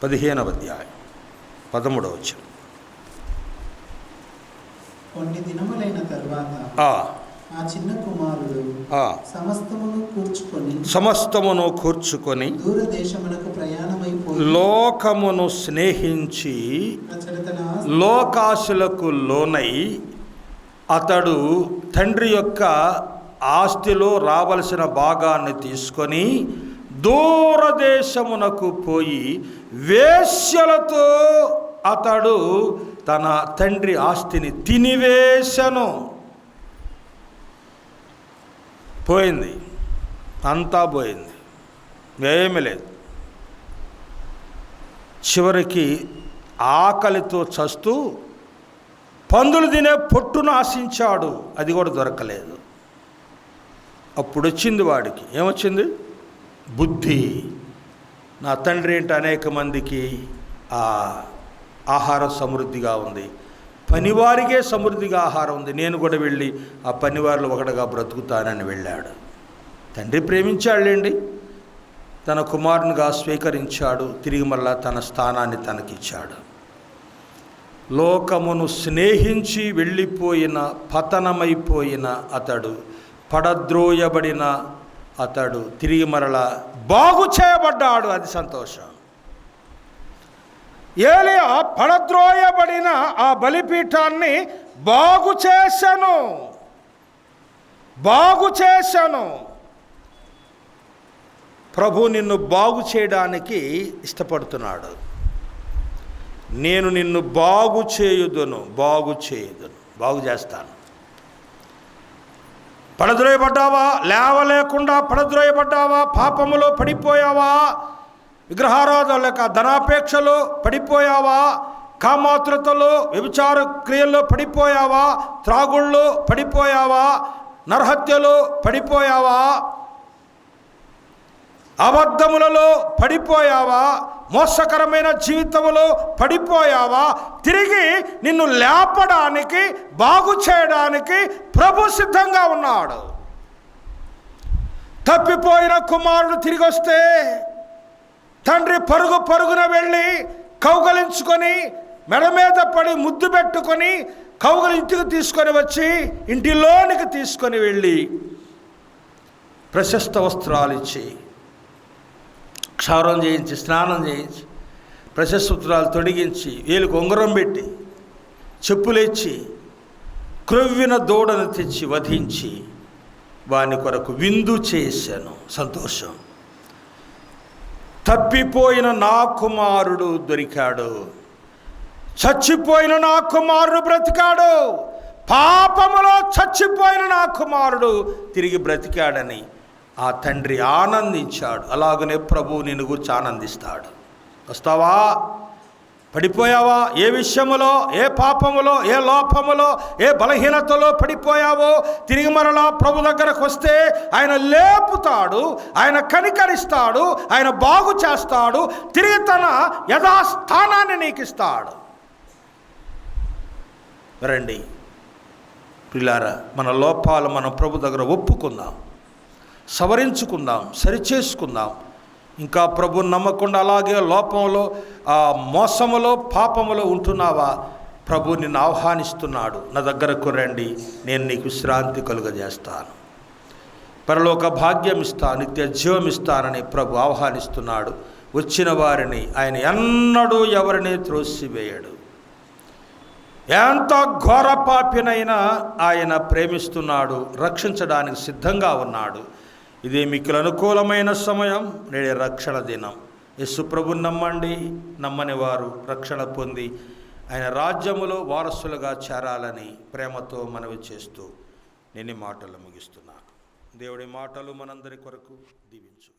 15వ అధ్యాయం 13వ వచనం. కొన్ని దినములైన తరువాత ఆ చిన్న కుమారుడు సమస్తమును కూర్చుకొని దూరదేశమునకు ప్రయాణమైపోయి లోకమును స్నేహించి లోకాశులకు లోనై అతడు తండ్రి యొక్క ఆస్తిలో రావలసిన భాగాన్ని తీసుకొని దూరదేశమునకు పోయి వేశ్యలతో అతడు తన తండ్రి ఆస్తిని తినివేశను. పోయింది, అంతా పోయింది, ఏమీ లేదు. చివరికి ఆకలితో చస్తూ పందులు తినే పొట్టును ఆశించాడు, అది కూడా దొరకలేదు. అప్పుడు వచ్చింది వాడికి, ఏమొచ్చింది? బుద్ధి. నా తండ్రి ఏంటి అనేక మందికి ఆహారం సమృద్ధిగా ఉంది, పనివారికే సమృద్ధిగా ఆహారం ఉంది, నేను కూడా వెళ్ళి ఆ పనివారిలో ఒకటిగా బ్రతుకుతానని వెళ్ళాడు. తండ్రి ప్రేమించాడులేండి, తన కుమారునిగా స్వీకరించాడు, తిరిగి మళ్ళా తన స్థానాన్ని తనకిచ్చాడు. లోకమును స్నేహించి వెళ్ళిపోయిన, పతనమైపోయిన అతడు, పడద్రోయబడిన అతడు తిరిగి మరలా బాగు చేయబడ్డాడు. అది సంతోషం. ఏలియా పడద్రోయబడిన ఆ బలిపీఠాన్ని బాగు చేశాను. ప్రభు నిన్ను బాగు చేయడానికి ఇష్టపడుతున్నాడు. నేను నిన్ను బాగు చేయుదును, బాగు చేస్తాను. పడద్రోయబడ్డావా? లేవలేకుండా పడద్రోయబడ్డావా? పాపములో పడిపోయావా? విగ్రహారాధన లేక ధనాపేక్షలో పడిపోయావా? కామాతృతలో, వ్యభిచార క్రియల్లో పడిపోయావా? త్రాగుళ్ళలో పడిపోయావా? నరహత్యలో పడిపోయావా? అబద్ధములలో పడిపోయావా? మోసకరమైన జీవితంలో పడిపోయావా? తిరిగి నిన్ను లేపడానికి, బాగు చేయడానికి ప్రభు సిద్ధంగా ఉన్నాడు. తప్పిపోయిన కుమారుడు తిరిగి వస్తే తండ్రి పరుగున వెళ్ళి కౌగలించుకొని, మెడ మీద పడి ముద్దు పెట్టుకొని, ఇంటికి తీసుకొని వచ్చి ఇంటిలోనికి తీసుకొని వెళ్ళి ప్రశస్త వస్త్రాలు ఇచ్చి, క్షౌరం చేయించి, స్నానం చేయించి, ప్రశస్త్రాలు తొడిగించి, వేలుకు ఉంగరం పెట్టి, చెప్పులేచ్చి, క్రొవ్విన దూడను తెచ్చి వధించి వాని కొరకు విందు చేశాను. సంతోషం. తప్పిపోయిన నా కుమారుడు దొరికాడు, చచ్చిపోయిన నా కుమారుడు బ్రతికాడు, పాపములో చచ్చిపోయిన నా కుమారుడు తిరిగి బ్రతికాడని ఆ తండ్రి ఆనందించాడు. అలాగనే ప్రభువు నిన్ను గురించి ఆనందిస్తాడు. వస్తావా? పడిపోయావా? ఏ విషయములో, ఏ పాపములో, ఏ లోపములో, ఏ బలహీనతలో పడిపోయావో తిరిగి మరలా ప్రభు దగ్గరకు వస్తే ఆయన లేపుతాడు, ఆయన కనికరిస్తాడు, ఆయన బాగు చేస్తాడు, తిరిగి తన యథాస్థానాన్ని నీకు ఇస్తాడు. రండి ప్రియులారా, మన లోపాలు మనం ప్రభు దగ్గర ఒప్పుకుందాం, సవరించుకుందాం, సరిచేసుకుందాం. ఇంకా ప్రభు నమ్మకుండా అలాగే లోపంలో, మోసములో, పాపములో ఉంటున్నావా? ప్రభు నిన్ను ఆహ్వానిస్తున్నాడు, నా దగ్గరకు రండి, నేను నీకు విశ్రాంతి కలుగజేస్తాను, పరలోక భాగ్యం ఇస్తాను, నిత్య జీవం ఇస్తానని ప్రభు ఆహ్వానిస్తున్నాడు. వచ్చిన వారిని ఆయన ఎన్నడూ ఎవరిని త్రోసివేయడు. ఎంత ఘోర పాపినైనా ఆయన ప్రేమిస్తున్నాడు, రక్షించడానికి సిద్ధంగా ఉన్నాడు. ఇదే మీకు అనుకూలమైన సమయం, నేడే రక్షణ దినం. యేసు ప్రభుని నమ్మండి, నమ్మని వారు రక్షణ పొంది ఆయన రాజ్యములో వారసులుగా చేరాలని ప్రేమతో మనవి చేస్తూ నేను ఈ మాటలు ముగిస్తున్నాను. దేవుడి మాటలు మనందరి కొరకు దీవించు.